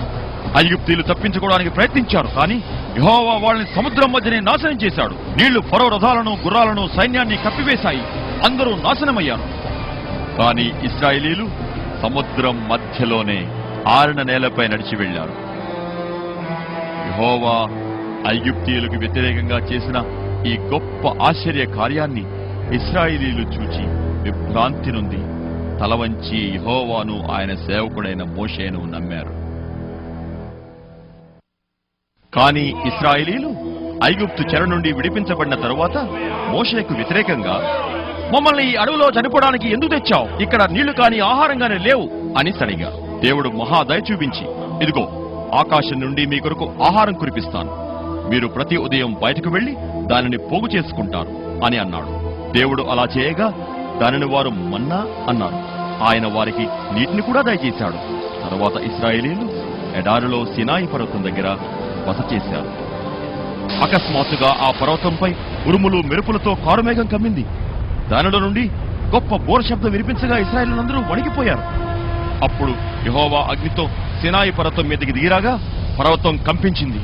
ఐగుప్తీయులు తప్పించుకోవడానికి ప్రయత్నించారు, కానీ యెహోవా వాళ్ళని సముద్రం మధ్యనే నాశనం చేశాడు. నీళ్లు ఫరో రథాలను గుర్రాలను సైన్యాన్ని కప్పివేశాయి. అందరూ నాశనమయ్యారు. కానీ ఇశ్రాయేలీయులు సముద్రం మధ్యలోనే ఆరిన నేలపై నడిచి వెళ్లారు. యెహోవా ఐగుప్తీయులకు వ్యతిరేకంగా చేసిన ఈ గొప్ప ఆశ్చర్య కార్యాన్ని ఇశ్రాయేలీయులు చూచి విభ్రాంతి నొంది తలవంచి యెహోవాను ఆయన సేవకుడైన మోషేను నమ్మారు. కానీ ఇశ్రాయేలీయులు ఐగుప్తు చెర నుండి విడిపించబడిన తరువాత మోషేకు వ్యతిరేకంగా, మమ్మల్ని ఈ అడవిలో చనిపోవడానికి ఎందుకు తెచ్చావు? ఇక్కడ నీళ్లు కాని ఆహారం గాని లేవు అని సడిగారు. దేవుడు మహాదయ చూపించి, ఇదిగో ఆకాశం నుండి మీ కొరకు ఆహారం కురిపిస్తాను. మీరు ప్రతి ఉదయం బయటకు వెళ్లి దానిని పోగు చేసుకుంటారు అని అన్నాడు. దేవుడు అలా చేయగా దానిని వారు మన్నా అన్నారు. ఆయన వారికి నీటిని కూడా దయచేశాడు. తరువాత ఇశ్రాయేలీయులు ఎడారిలో సినాయి పర్వతం దగ్గర బస చేశారు. అకస్మాత్తుగా ఆ పర్వతంపై ఉరుములు మెరుపులతో కారుమేఘం కమ్మింది. దానిలో నుండి గొప్ప బోర శబ్దం వినిపించగా ఇశ్రాయేలీయులందరూ వణికిపోయారు. అప్పుడు యెహోవా అగ్నితో సినాయి పర్వతం మీదకి దిగిరాగా పర్వతం కంపించింది.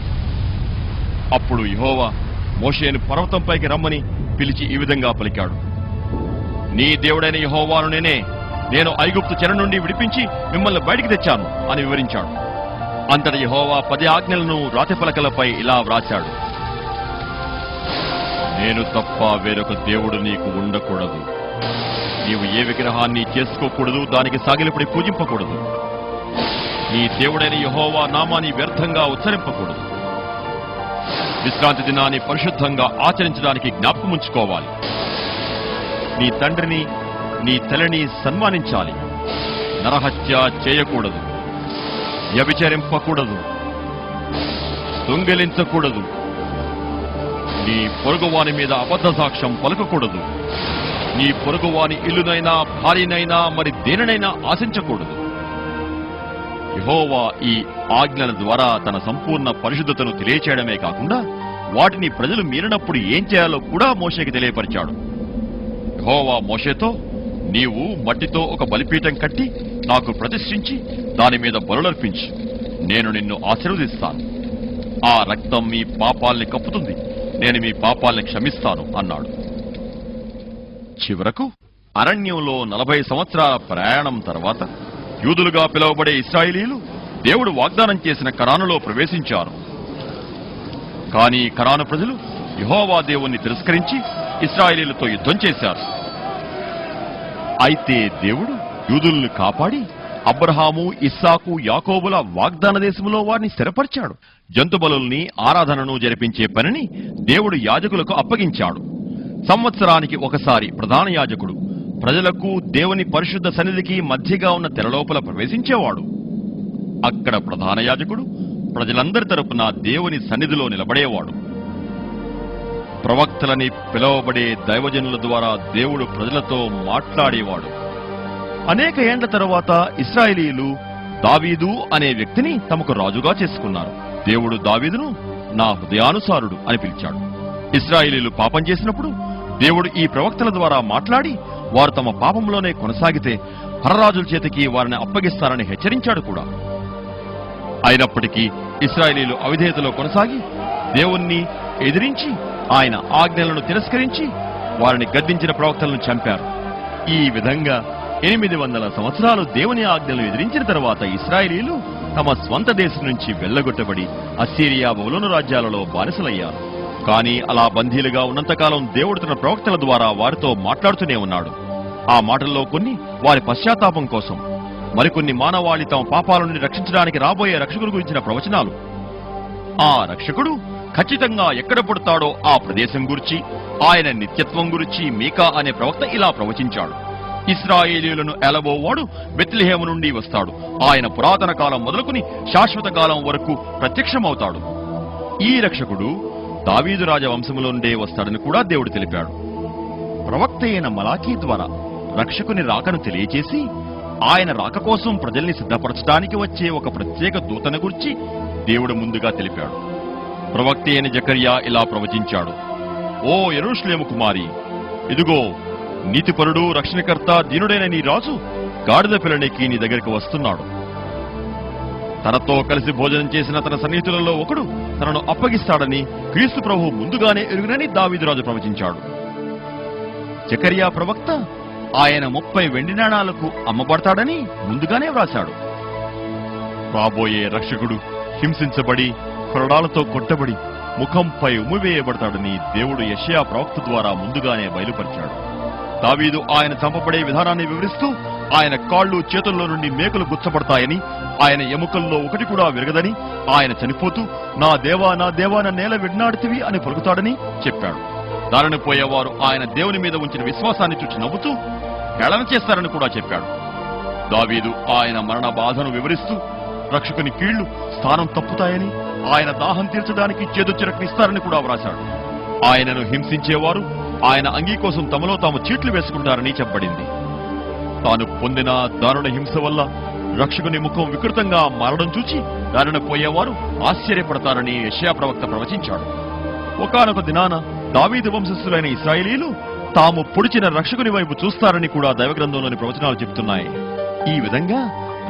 అప్పుడు యెహోవా మోషేను పర్వతంపైకి రమ్మని పిలిచి ఈ విధంగా పలికాడు, నీ దేవుడైన యెహోవాను నేను ఐగుప్తు చెర నుండి విడిపించి మిమ్మల్ని బయటికి తెచ్చాను అని వివరించాడు. అంతటి యెహోవా 10 ఆజ్ఞలను రాతి పలకలపై ఇలా వ్రాశాడు, నేను తప్ప వేరొక దేవుడు నీకు ఉండకూడదు. నీవు ఏ విగ్రహాన్ని చేసుకోకూడదు, దానికి సాగిలపడి పూజింపకూడదు. నీ దేవుడైన యెహోవా నామాన్ని వ్యర్థంగా ఉచ్చరింపకూడదు. విశ్రాంతి దినాన్ని పరిశుద్ధంగా ఆచరించడానికి జ్ఞాపకముంచుకోవాలి. నీ తండ్రిని నీ తల్లిని సన్మానించాలి. నరహత్య చేయకూడదు. వ్యభిచరింపకూడదు. దొంగిలించకూడదు. నీ పొరుగువాని మీద అబద్ధ సాక్ష్యం పలకకూడదు. నీ పొరుగువాని ఇల్లునైనా భార్యనైనా మరి దేనినైనా ఆశించకూడదు. యెహోవా ఈ ఆజ్ఞల ద్వారా తన సంపూర్ణ పరిశుద్ధతను తెలియచేయడమే కాకుండా వాటిని ప్రజలు మీరినప్పుడు ఏం చేయాలో కూడా మోషేకి తెలియపరిచాడు. యెహోవా మోషేతో, నీవు మట్టితో ఒక బలిపీఠం కట్టి నాకు ప్రతిష్ఠించి దాని మీద బలులర్పించు. నేను నిన్ను ఆశీర్వదిస్తాను. ఆ రక్తం మీ పాపాల్ని కప్పుతుంది. నేను మీ పాపాల్ని క్షమిస్తాను అన్నాడు. చివరకు అరణ్యంలో 40 సంవత్సరాల ప్రయాణం తర్వాత యూదులుగా పిలువబడే ఇశ్రాయేలీయులు దేవుడు వాగ్దానం చేసిన కనానులో ప్రవేశించారు. కానీ కనాను ప్రజలు యెహోవా దేవుణ్ణి తిరస్కరించి ఇశ్రాయేలీయులతో యుద్ధం చేశారు. అయితే దేవుడు యూదుల్ని కాపాడి అబ్రహాము, ఇస్సాకు, యాకోబుల వాగ్దాన దేశంలో వారిని స్థిరపరిచాడు. జంతుబలుల్ని, ఆరాధనను జరిపించే పనిని దేవుడు యాజకులకు అప్పగించాడు. సంవత్సరానికి ఒకసారి ప్రధాన యాజకుడు ప్రజలకు దేవుని పరిశుద్ధ సన్నిధికి మధ్యగా ఉన్న తెరలోపల ప్రవేశించేవాడు. అక్కడ ప్రధాన యాజకుడు ప్రజలందరి తరపున దేవుని సన్నిధిలో నిలబడేవాడు. ప్రవక్తలని పిలువబడే దైవజనుల ద్వారా దేవుడు ప్రజలతో మాట్లాడేవాడు. అనేక ఏండ్ల తరువాత ఇశ్రాయేలీయులు దావీదు అనే వ్యక్తిని తమకు రాజుగా చేసుకున్నారు. దేవుడు దావీదును నా హృదయానుసారుడు అని పిలిచాడు. ఇశ్రాయేలీయులు పాపం చేసినప్పుడు దేవుడు ఈ ప్రవక్తల ద్వారా మాట్లాడి వారు తమ పాపంలోనే కొనసాగితే పరరాజుల చేతికి వారిని అప్పగిస్తారని హెచ్చరించాడు కూడా. అయినప్పటికీ ఇశ్రాయేలీయులు అవిధేయతలో కొనసాగి దేవుణ్ణి ఎదిరించి ఆయన ఆజ్ఞలను తిరస్కరించి వారిని గద్దించిన ప్రవక్తలను చంపారు. ఈ విధంగా 800 సంవత్సరాలు దేవుని ఆజ్ఞలను ఎదిరించిన తర్వాత ఇశ్రాయేలీయులు తమ స్వంత దేశం నుంచి వెళ్లగొట్టబడి అస్సీరియా, బబులోను రాజ్యాలలో బానిసలయ్యారు. కానీ అలా బందీలుగా ఉన్నంతకాలం దేవుడు తన ప్రవక్తల ద్వారా వారితో మాట్లాడుతూనే ఉన్నాడు. ఆ మాటల్లో కొన్ని వారి పశ్చాత్తాపం కోసం, మరికొన్ని మానవాళి తమ పాపాల నుండి రక్షించడానికి రాబోయే రక్షకుడు గురించిన ప్రవచనాలు. ఆ రక్షకుడు ఖచ్చితంగా ఎక్కడ పుడతాడో ఆ ప్రదేశం గురించి, ఆయన నిత్యత్వం గురించి మీకా అనే ప్రవక్త ఇలా ప్రవచించాడు. ఇశ్రాయేలీయులను ఏలబోవాడు బెత్లెహేము నుండి వస్తాడు. ఆయన పురాతన కాలం మొదలుకుని శాశ్వత కాలం వరకు ప్రత్యక్షమవుతాడు. ఈ రక్షకుడు దావీదు రాజవంశంలో నుండే వస్తాడని కూడా దేవుడు తెలిపాడు. ప్రవక్త అయిన మలాకీ ద్వారా రక్షకుని రాకను తెలియచేసి ఆయన రాక కోసం ప్రజల్ని సిద్ధపరచడానికి వచ్చే ఒక ప్రత్యేక దూతను గురించి దేవుడు ముందుగా తెలిపాడు. ప్రవక్త అయిన జకర్యా ఇలా ప్రవచించాడు. ఓ యెరూషలేము కుమారి, ఇదిగో నీతిపరుడు, రక్షణకర్త, దీనుడైన నీ రాజు గాడిద పిల్లనికి నీ దగ్గరికి వస్తున్నాడు. తనతో కలిసి భోజనం చేసిన తన సన్నిహితులలో ఒకడు తనను అప్పగిస్తాడని క్రీస్తు ప్రభువు ముందుగానే ఎరుగునని దావీదురాజు ప్రవచించాడు. జకర్యా ప్రవక్త ఆయన 30 వెండి నాణాలకు అమ్మబడతాడని ముందుగానే వ్రాశాడు. రాబోయే రక్షకుడు హింసించబడి, కొరడాలతో కొట్టబడి, ముఖంపై ఉమ్మివేయబడతాడని దేవుడు యెషయా ప్రవక్త ద్వారా ముందుగానే బయలుపరిచాడు. దావీదు ఆయన చంపబడే విధానాన్ని వివరిస్తూ ఆయన కాళ్ళు, చేతుల్లో నుండి మేకులు గుచ్చబడతాయని, ఆయన ఎముకల్లో ఒకటి కూడా విరగదని, ఆయన చనిపోతూ నా దేవా నా దేవా నా నేల విడ్నాడుతివి అని పలుకుతాడని చెప్పాడు. దారిని పోయేవారు ఆయన దేవుని మీద ఉంచిన విశ్వాసాన్ని చూచి నవ్వుతూ హేళన చేస్తారని కూడా చెప్పాడు. దావీదు ఆయన మరణ బాధను వివరిస్తూ రక్షకుని కీళ్లు స్థానం తప్పుతాయని, ఆయన దాహం తీర్చడానికి చేదు చిరకనిస్తారని కూడా వ్రాశాడు. ఆయనను హింసించేవారు ఆయన అంగీ కోసం తమలో తాము చీట్లు వేసుకుంటారని చెప్పబడింది. తాను పొందిన దారుణ హింస వల్ల రక్షకుని ముఖం వికృతంగా మారడం చూచి దారిన పోయేవారు ఆశ్చర్యపడతారని యెషయా ప్రవక్త ప్రవచించాడు. ఒకానొక దినాన దావీదు వంశస్థులైన ఇశ్రాయేలీయులు తాము పొడిచిన రక్షకుని వైపు చూస్తారని కూడా దైవగ్రంథంలోని ప్రవచనాలు చెబుతున్నాయి. ఈ విధంగా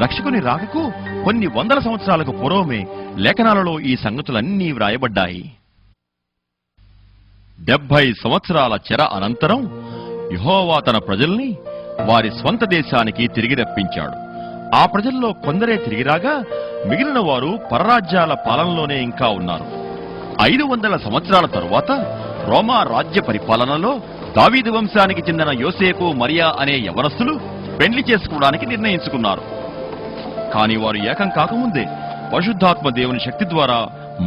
రక్షకుని రాకకు కొన్ని వందల సంవత్సరాలకు పూర్వమే లేఖనాలలో ఈ సంగతులన్నీ వ్రాయబడ్డాయి. 70 సంవత్సరాల చెర అనంతరం యెహోవా తన ప్రజల్ని వారి స్వంత దేశానికి తిరిగి రప్పించాడు. ఆ ప్రజల్లో కొందరే తిరిగిరాగా మిగిలిన వారు పరరాజ్యాల పాలనలోనే ఇంకా ఉన్నారు. 500 సంవత్సరాల తరువాత రోమా రాజ్య పరిపాలనలో దావీదు వంశానికి చెందిన యోసేపు, మరియా అనే యవనస్తులు పెండ్లి చేసుకోవడానికి నిర్ణయించుకున్నారు. కాని వారు ఏకం కాకముందే పరిశుద్ధాత్మ దేవుని శక్తి ద్వారా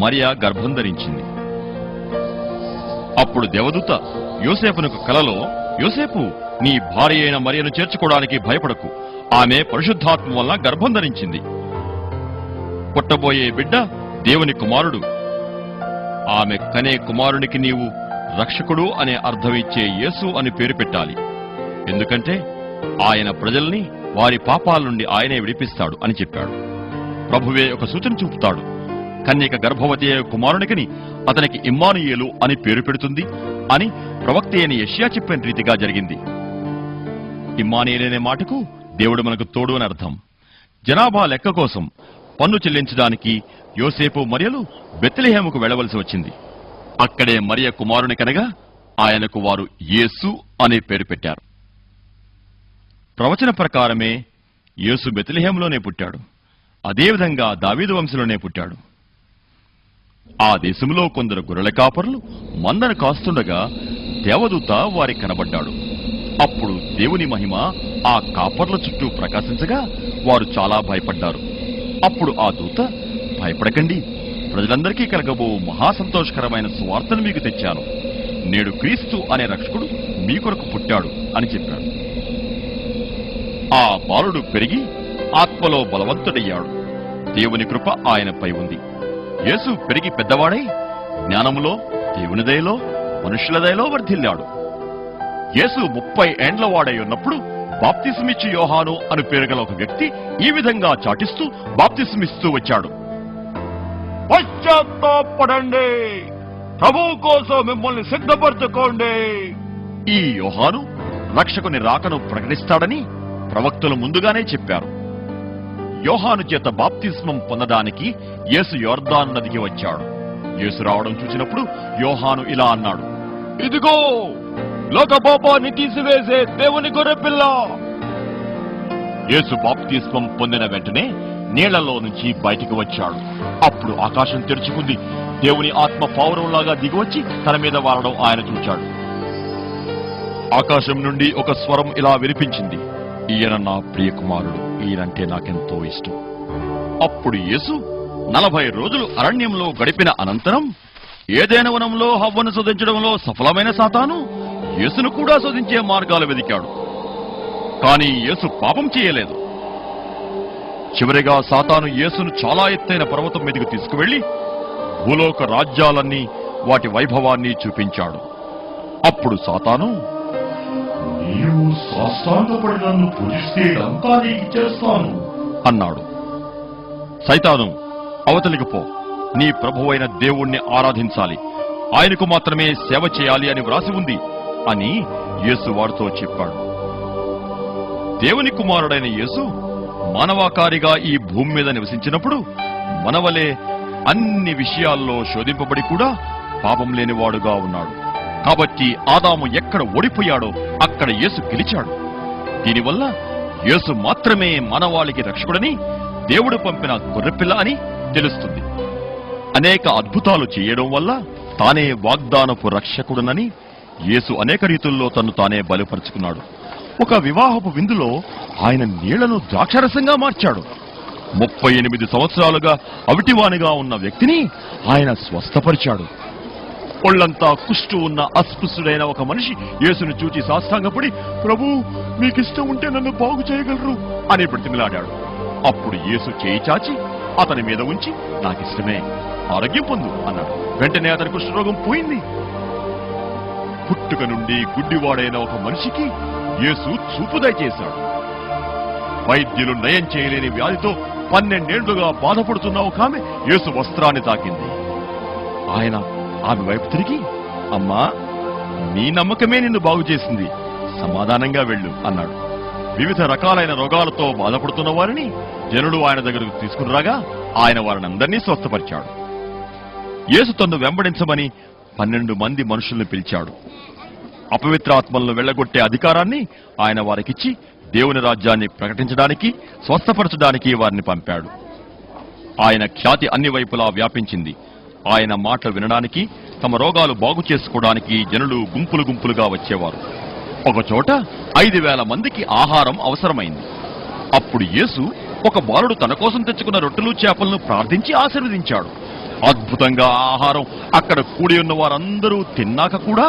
మరియా గర్భం ధరించింది. అప్పుడు దేవదూత యోసేపునకు కలలో, యోసేపు, నీ భార్య అయిన మరియను చేర్చుకోవడానికి భయపడకు, ఆమె పరిశుద్ధాత్మ వల్ల గర్భం ధరించింది. పుట్టబోయే బిడ్డ దేవుని కుమారుడు. ఆమె కనే కుమారునికి నీవు రక్షకుడు అనే అర్థమిచ్చే యేసు అని పేరు పెట్టాలి. ఎందుకంటే ఆయన ప్రజల్ని వారి పాపాల నుండి ఆయనే విడిపిస్తాడు అని చెప్పాడు. ప్రభువే ఒక సూచన చూపుతాడు. కన్యక గర్భవతి అయ్యే కుమారునికిని అతనికి ఇమ్మానుయేలు అని పేరు పెడుతుంది అని ప్రవక్త అయిన యెషయా చెప్పిన రీతిగా జరిగింది. ఇమ్మానుయేలు అనే మాటకు దేవుడు మనకు తోడు అని అర్థం. జనాభా లెక్క కోసం పన్ను చెల్లించడానికి యోసేపు, మరియలు బెత్లెహేముకు వెళ్లవలసి వచ్చింది. అక్కడే మరియ కుమారుని కనగా ఆయనకు వారు యేసు అనే పేరు పెట్టారు. ప్రవచన ప్రకారమే యేసు బెత్లెహేములోనే పుట్టాడు. అదేవిధంగా దావీదు వంశంలోనే పుట్టాడు. ఆ దేశంలో కొందరు గొర్రెల కాపరులు మందను కాస్తుండగా దేవదూత వారికి కనబడ్డాడు. అప్పుడు దేవుని మహిమ ఆ కాపర్ల చుట్టూ ప్రకాశించగా వారు చాలా భయపడ్డారు. అప్పుడు ఆ దూత, భయపడకండి, ప్రజలందరికీ కలగబో మహాసంతోషకరమైన సువార్తను మీకు తెచ్చాను. నేడు క్రీస్తు అనే రక్షకుడు మీ కొరకు పుట్టాడు అని చెప్పాడు. ఆ బాలుడు పెరిగి ఆత్మలో బలవంతుడయ్యాడు. దేవుని కృప ఆయనపై ఉంది. యేసు పెరిగి పెద్దవాడై జ్ఞానములో, దేవుని దయలో, మనుషుల దయలో వర్ధిల్లాడు. యేసు 30 ఏండ్ల వాడై ఉన్నప్పుడు బాప్తిస్మిచ్చు యోహాను అను పేరు గల ఒక వ్యక్తి ఈ విధంగా చాటిస్తూ బాప్తిస్మిస్తూ వచ్చాడు. పశ్చాత్తాపడండి, ప్రభువు కోసం మిమ్మల్ని సిద్ధపరచుకోండి. ఈ యోహాను రక్షకుని రాకను ప్రకటిస్తాడని ప్రవక్తలు ముందుగానే చెప్పారు. యోహాను చేత బాప్తిస్మం పొందడానికి యేసు యోర్దాను నదికి వచ్చాడు. యేసు రావడం చూసినప్పుడు యోహాను ఇలా అన్నాడు, ఇదిగో లోక పాపాన్ని తీసివేసే దేవుని గొర్రెపిల్ల. యేసు బాప్తిస్మం పొందిన వెంటనే నీళ్లలో నుంచి బయటికి వచ్చాడు. అప్పుడు ఆకాశం తెరుచుకుంది. దేవుని ఆత్మ పావురంలాగా దిగివచ్చి తన మీద వాలడం ఆయన చూచాడు. ఆకాశం నుండి ఒక స్వరం ఇలా వినిపించింది, ఈయన నా ప్రియకుమారుడు, ఈయనంటే నాకెంతో ఇష్టం. అప్పుడు యేసు 40 రోజులు అరణ్యంలో గడిపిన అనంతరం ఏదైనా వనంలో హవ్వను శోధించడంలో సఫలమైన సాతాను యేసును కూడా శోధించే మార్గాలు వెదికాడు. కానీ యేసు పాపం చేయలేదు. చివరిగా సాతాను యేసును చాలా ఎత్తైన పర్వతం మీదకు తీసుకువెళ్లి భూలోక రాజ్యాలన్నీ వాటి వైభవాన్ని చూపించాడు. అప్పుడు సాతాను, నీవు సాష్టాంగపడి నన్ను పూజిస్తే ఇదంతా నీకు చేస్తాను అన్నాడు. సైతాను, అవతలికి పో, నీ ప్రభువైన దేవుణ్ణి ఆరాధించాలి, ఆయనకు మాత్రమే సేవ చేయాలి అని వ్రాసి ఉంది అని యేసు వారితో చెప్పాడు. దేవుని కుమారుడైన యేసు మానవాకారిగా ఈ భూమి మీద నివసించినప్పుడు మనవలే అన్ని విషయాల్లో శోధింపబడి కూడా పాపం లేనివాడుగా ఉన్నాడు. కాబట్టి ఆదాము ఎక్కడ ఓడిపోయాడో అక్కడ యేసు గెలిచాడు. దీనివల్ల యేసు మాత్రమే మానవాళికి రక్షకుడని, దేవుడు పంపిన గొర్రెపిల్ల అని తెలుస్తుంది. అనేక అద్భుతాలు చేయడం వల్ల తానే వాగ్దానపు రక్షకుడునని యేసు అనేక రీతుల్లో తన్ను తానే బలపరుచుకున్నాడు. ఒక వివాహపు విందులో ఆయన నీళ్లను ద్రాక్షరసంగా మార్చాడు. 38 సంవత్సరాలుగా అవిటివానిగా ఉన్న వ్యక్తిని ఆయన స్వస్థపరిచాడు. ఒళ్లంతా కుష్టు ఉన్న అస్పృశ్యుడైన ఒక మనిషి యేసును చూచి సాష్టాంగపడి, ప్రభు, మీకిష్టం ఉంటే నన్ను బాగు చేయగలరు అని బ్రతిమిలాడాడు. అప్పుడు యేసు చేయి చాచి అతని మీద ఉంచి, నాకిష్టమే, ఆరోగ్యం పొందు అన్నాడు. వెంటనే అతని కుష్ఠరోగం పోయింది. పుట్టుక నుండి గుడ్డివాడైన ఒక మనిషికి యేసు చూపు దయచేశాడు. వైద్యులు నయం చేయలేని వ్యాధితో 12 ఏళ్లుగా బాధపడుతున్న ఒక ఆమె యేసు వస్త్రాన్ని తాకింది. ఆయన ఆమె వైపు తిరిగి, అమ్మా, నీ నమ్మకమే నిన్ను బాగు చేసింది, సమాధానంగా వెళ్ళు అన్నాడు. వివిధ రకాలైన రోగాలతో బాధపడుతున్న వారిని జనులు ఆయన దగ్గరకు తీసుకుని రాగా ఆయన వారినందరినీ స్వస్థపరిచాడు. యేసు తన్ను వెంబడించమని 12 మంది మనుషుల్ని పిలిచాడు. అపవిత్రాత్మలను వెళ్లగొట్టే అధికారాన్ని ఆయన వారికిచ్చి దేవుని రాజ్యాన్ని ప్రకటించడానికి, స్వస్థపరచడానికి వారిని పంపాడు. ఆయన ఖ్యాతి అన్ని వైపులా వ్యాపించింది. ఆయన మాటలు వినడానికి, తమ రోగాలు బాగు చేసుకోవడానికి జనులు గుంపులు గుంపులుగా వచ్చేవారు. ఒకచోట 5,000 మందికి ఆహారం అవసరమైంది. అప్పుడు యేసు ఒక బాలుడు తన కోసం తెచ్చుకున్న రొట్టెలు చేపలను ప్రార్థించి ఆశీర్వదించాడు. అద్భుతంగా ఆహారం అక్కడ కూడి ఉన్న వారందరూ తిన్నాక కూడా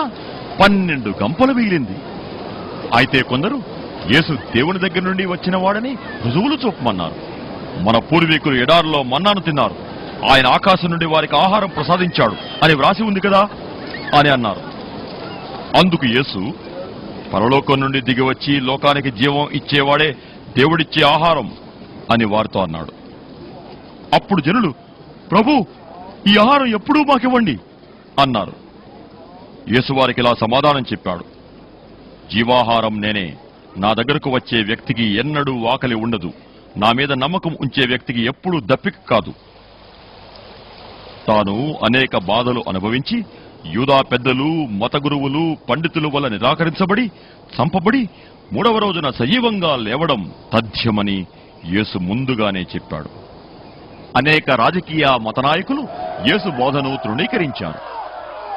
12 గంపలు మిగిలింది. అయితే కొందరు యేసు దేవుని దగ్గర నుండి వచ్చిన వాడని రుజువులు చూపమన్నారు. మన పూర్వీకులు ఎడారిలో మన్నాను తిన్నారు, ఆయన ఆకాశం నుండి వారికి ఆహారం ప్రసాదించాడు అని వ్రాసి ఉంది కదా అని అన్నారు. అందుకు యేసు, పరలోకం నుండి దిగివచ్చి లోకానికి జీవం ఇచ్చేవాడే దేవుడిచ్చే ఆహారం అని వారితో అన్నాడు. అప్పుడు జనులు, ప్రభు, ఈ ఆహారం ఎప్పుడూ మాకివ్వండి అన్నారు. యేసు వారికి ఇలా సమాధానం చెప్పాడు, జీవాహారం నేనే, నా దగ్గరకు వచ్చే వ్యక్తికి ఎన్నడూ ఆకలి ఉండదు, నా మీద నమ్మకం ఉంచే వ్యక్తికి ఎప్పుడూ దప్పిక కాదు. తాను అనేక బాధలు అనుభవించి యూదా పెద్దలు, మత గురువులు, పండితుల వల్ల నిరాకరించబడి చంపబడి 3వ రోజున సజీవంగా లేవడం తథ్యమని యేసు ముందుగానే చెప్పాడు. అనేక రాజకీయ మత నాయకులు యేసు బోధను తృణీకరించారు.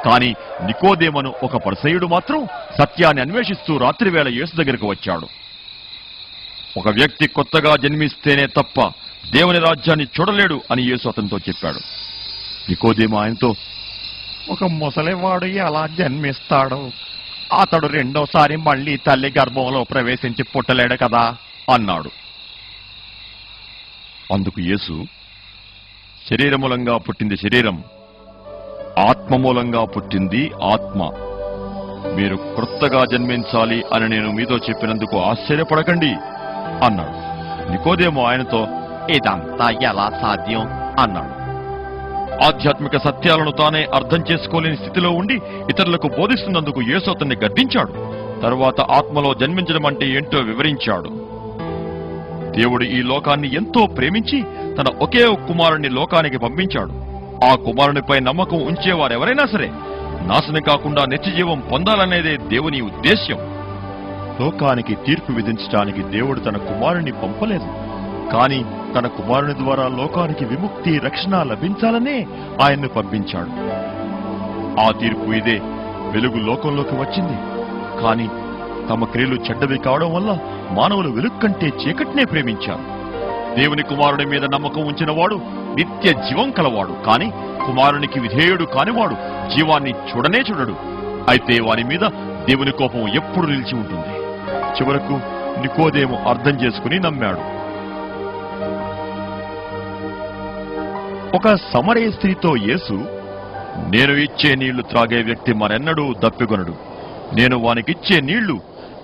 కాని నికోదేమను ఒక పరిసయ్యుడు మాత్రం సత్యాన్ని అన్వేషిస్తూ రాత్రివేళ యేసు దగ్గరకు వచ్చాడు. ఒక వ్యక్తి కొత్తగా జన్మిస్తేనే తప్ప దేవుని రాజ్యాన్ని చూడలేడు అని యేసు అతనితో చెప్పాడు. నికోదేము ఆయనతో, ఒక ముసలివాడు ఎలా జన్మిస్తాడు? అతడు రెండోసారి మళ్లీ తల్లి గర్భంలో ప్రవేశించి పుట్టలేడు కదా అన్నాడు. అందుకు యేసు, శరీరమూలంగా పుట్టింది శరీరం, ఆత్మ మూలంగా పుట్టింది ఆత్మ. మీరు క్రొత్తగా జన్మించాలి అని నేను మీతో చెప్పినందుకు ఆశ్చర్యపడకండి అన్నాడు. నికోదేము ఆయనతో, ఇదంతా ఎలా సాధ్యం అన్నాడు. ఆధ్యాత్మిక సత్యాలను తానే అర్థం చేసుకోలేని స్థితిలో ఉండి ఇతరులకు బోధిస్తున్నందుకు యేసు అతన్ని గద్దించాడు. తరువాత ఆత్మలో జన్మించడం అంటే ఏంటో వివరించాడు. దేవుడు ఈ లోకాన్ని ఎంతో ప్రేమించి తన ఒకే ఒక కుమారుణ్ణి లోకానికి పంపించాడు. ఆ కుమారునిపై నమ్మకం ఉంచేవారెవరైనా సరే నాశనం కాకుండా నిత్యజీవం పొందాలనేదే దేవుని ఉద్దేశ్యం. లోకానికి తీర్పు విధించడానికి దేవుడు తన కుమారుణ్ణి పంపలేదు, కాని తన కుమారుని ద్వారా లోకానికి విముక్తి, రక్షణ లభించాలనే ఆయన్ను పంపించాడు. ఆ తీర్పు ఇదే: వెలుగు లోకంలోకి వచ్చింది, కాని తమ క్రియలు చెడ్డవి కావడం వల్ల మానవులు వెలుగు కంటే చీకటినే ప్రేమించారు. దేవుని కుమారుని మీద నమ్మకం ఉంచిన వాడు నిత్య జీవం కలవాడు, కాని కుమారునికి విధేయుడు కానివాడు జీవాన్ని చూడనే చూడడు. అయితే వాని మీద దేవుని కోపం ఎప్పుడు నిలిచి ఉంటుంది. చివరకు నికోదేము అర్థం చేసుకుని నమ్మాడు. ఒక సమరయ స్త్రీతో యేసు, నేను ఇచ్చే నీళ్లు త్రాగే వ్యక్తి మరెన్నడూ దప్పికొనడు. నేను వానికిచ్చే నీళ్లు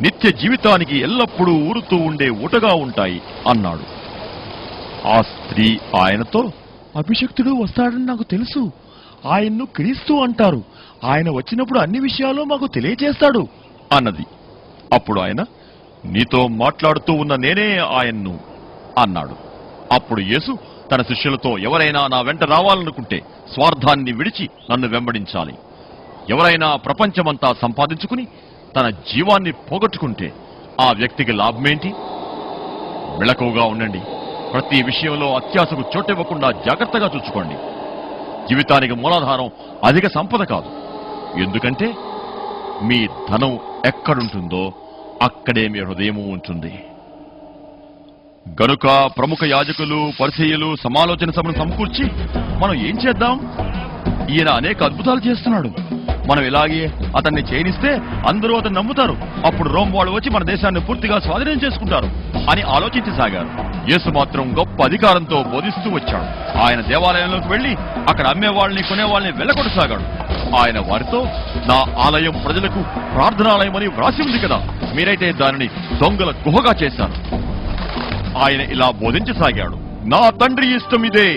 నిత్య జీవితానికి ఎల్లప్పుడూ ఊరుతూ ఉండే ఊటగా ఉంటాయి అన్నాడు. ఆ స్త్రీ ఆయనతో, అభిషక్తుడు వస్తాడని నాకు తెలుసు, ఆయన్ను క్రీస్తు అంటారు, ఆయన వచ్చినప్పుడు అన్ని విషయాలు మాకు తెలియజేస్తాడు అన్నది. అప్పుడు ఆయన, నీతో మాట్లాడుతూ ఉన్న నేనే ఆయన్ను అన్నాడు. అప్పుడు యేసు తన శిష్యులతో, ఎవరైనా నా వెంట రావాలనుకుంటే స్వార్థాన్ని విడిచి నన్ను వెంబడించాలి. ఎవరైనా ప్రపంచమంతా సంపాదించుకుని తన జీవాన్ని పోగొట్టుకుంటే ఆ వ్యక్తికి లాభమేంటి? మెళకువగా ఉండండి. ప్రతి విషయంలో అత్యాశకు చోటివ్వకుండా జాగ్రత్తగా చూసుకోండి. జీవితానికి మూలాధారం అధిక సంపద కాదు, ఎందుకంటే మీ ధనం ఎక్కడుంటుందో అక్కడే మీ హృదయము ఉంటుంది. గనుక ప్రముఖ యాజకులు, పరిసయ్యులు సమాలోచన సభను సమకూర్చి, మనం ఏం చేద్దాం? ఈయన అనేక అద్భుతాలు చేస్తున్నాడు, మనం ఇలాగే అతన్ని చేయనిస్తే అందరూ అతన్ని నమ్ముతారు, అప్పుడు రోమ్ వాళ్ళు వచ్చి మన దేశాన్ని పూర్తిగా స్వాధీనం చేసుకుంటారు అని ఆలోచించసాగారు. యేసు మాత్రం గొప్ప అధికారంతో బోధిస్తూ వచ్చాడు. ఆయన దేవాలయంలోకి వెళ్లి అక్కడ అమ్మేవాళ్ళని, కొనేవాళ్ళని వెళ్ళగొట్టసాగాడు. ఆయన వారితో, నా ఆలయం ప్రజలకు ప్రార్థనాలయమని వ్రాసి ఉంది కదా, మీరైతే దానిని దొంగల గుహగా చేశారు. ఆయన ఇలా బోధించసాగాడు, నా తండ్రి ఇష్టం ఇదే,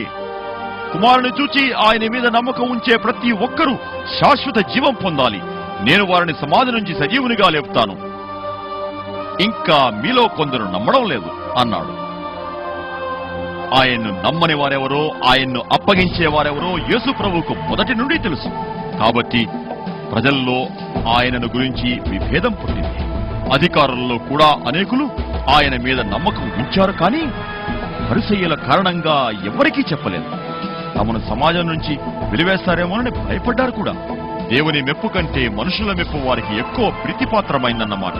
కుమారుని చూచి ఆయన మీద నమ్మకం ఉంచే ప్రతి ఒక్కరూ శాశ్వత జీవం పొందాలి. నేను వారిని సమాధి నుంచి సజీవునిగా లేపుతాను. ఇంకా మీలో కొందరు నమ్మడం లేదు అన్నాడు. ఆయన్ను నమ్మని వారెవరో, ఆయన్ను అప్పగించే వారెవరో యేసు ప్రభువుకు మొదటి నుండి తెలుసు. కాబట్టి ప్రజల్లో ఆయనను గురించి విభేదం పుట్టింది. అధికారుల్లో కూడా అనేకులు ఆయన మీద నమ్మకం ఉంచారు, కానీ పరిసయ్యుల కారణంగా ఎవరికీ చెప్పలేదు. తమను సమాజం నుంచి వెలివేస్తారేమోనని భయపడ్డారు కూడా. దేవుని మెప్పు కంటే మనుషుల మెప్పు వారికి ఎక్కువ ప్రీతిపాత్రమైందన్నమాట.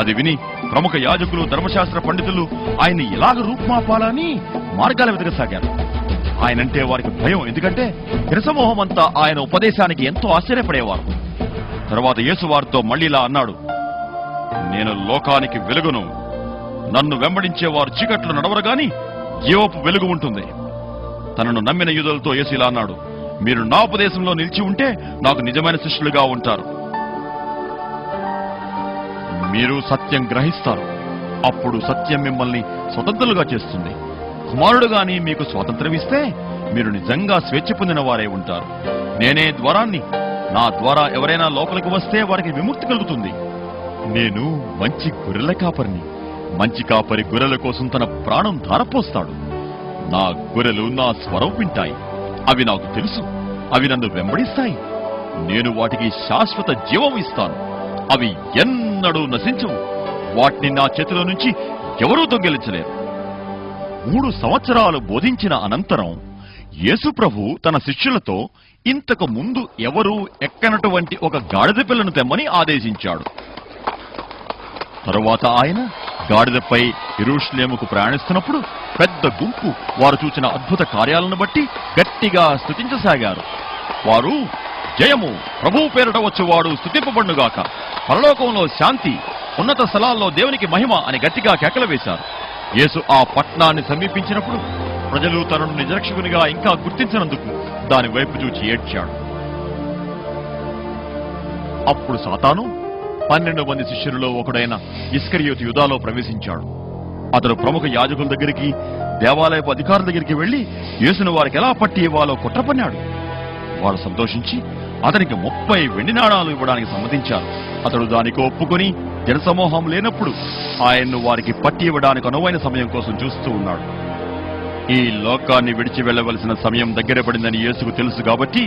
అది విని ప్రముఖ యాజకులు, ధర్మశాస్త్ర పండితులు ఆయన్ని ఎలాగ రూపుమాపాలని మార్గాలు వెతకసాగారు. ఆయనంటే వారికి భయం, ఎందుకంటే హిరసమోహం అంతా ఆయన ఉపదేశానికి ఎంతో ఆశ్చర్యపడేవారు. తర్వాత యేసు వారితో మళ్ళీ ఇలా అన్నాడు, నేను లోకానికి వెలుగును. నన్ను వెంబడించేవారు చీకట్లు నడవరు గాని జీవపు వెలుగు ఉంటుంది. తనను నమ్మిన యూదులతో యేసు ఇలా అన్నాడు, మీరు నా ఉపదేశంలో నిలిచి ఉంటే నాకు నిజమైన శిష్యులుగా ఉంటారు. మీరు సత్యం గ్రహిస్తారు, అప్పుడు సత్యం మిమ్మల్ని స్వతంత్రులుగా చేస్తుంది. కుమారుడు గాని మీకు స్వాతంత్రం ఇస్తే మీరు నిజంగా స్వేచ్ఛ పొందిన వారే ఉంటారు. నేనే ద్వారాన్ని, నా ద్వారా ఎవరైనా లోపలికి వస్తే వారికి విముక్తి కలుగుతుంది. నేను మంచి గొర్రెల కాపరిని. మంచి కాపరి గొర్రెల కోసం తన ప్రాణం ధారపోస్తాడు. నా గొర్రెలు నా స్వరం వింటాయి, అవి నాకు తెలుసు, అవి నన్ను వెంబడిస్తాయి. నేను వాటికి శాశ్వత జీవం ఇస్తాను, అవి ఎన్నడూ నశించవు. వాటిని నా చేతిలో నుంచి ఎవరూ దొంగిలించలేరు. 3 సంవత్సరాలు బోధించిన అనంతరం యేసు ప్రభు తన శిష్యులతో ఇంతకు ముందు ఎవరూ ఎక్కనటువంటి ఒక గాడిద పిల్లను తెమ్మని ఆదేశించాడు. తరువాత ఆయన గాడిదపై యెరూషలేముకు ప్రయాణిస్తున్నప్పుడు పెద్ద గుంపు వారు చూసిన అద్భుత కార్యాలను బట్టి గట్టిగా స్తుతించసాగారు. వారు, జయము, ప్రభువు పేరిట వచ్చేవాడు స్తుతింపబడునుగాక, పరలోకంలో శాంతి, ఉన్నత స్థలాల్లో దేవునికి మహిమ అని గట్టిగా కేకలు వేశారు. యేసు ఆ పట్టణాన్ని సమీపించినప్పుడు ప్రజలు తనను నిజరక్షకునిగా ఇంకా గుర్తించినందుకు దాని వైపు చూచి ఏడ్చాడు. అప్పుడు సాతాను 12 మంది శిష్యులలో ఒకడైన ఇస్కరియోతు యూదాలో ప్రవేశించాడు. అతడు ప్రముఖ యాజకుల దగ్గరికి, దేవాలయపు అధికారుల దగ్గరికి వెళ్లి యేసును వారికి ఎలా పట్టి ఇవ్వాలో కుట్రపన్నాడు. వారు సంతోషించి అతనికి 30 వెండి నాణాలు ఇవ్వడానికి సమ్మతించారు. అతడు దానికి ఒప్పుకొని జనసమూహం లేనప్పుడు ఆయన్ను వారికి పట్టి ఇవ్వడానికి అనువైన సమయం కోసం చూస్తూ ఉన్నాడు. ఈ లోకాన్ని విడిచి వెళ్లవలసిన సమయం దగ్గర పడిందని యేసుకు తెలుసు కాబట్టి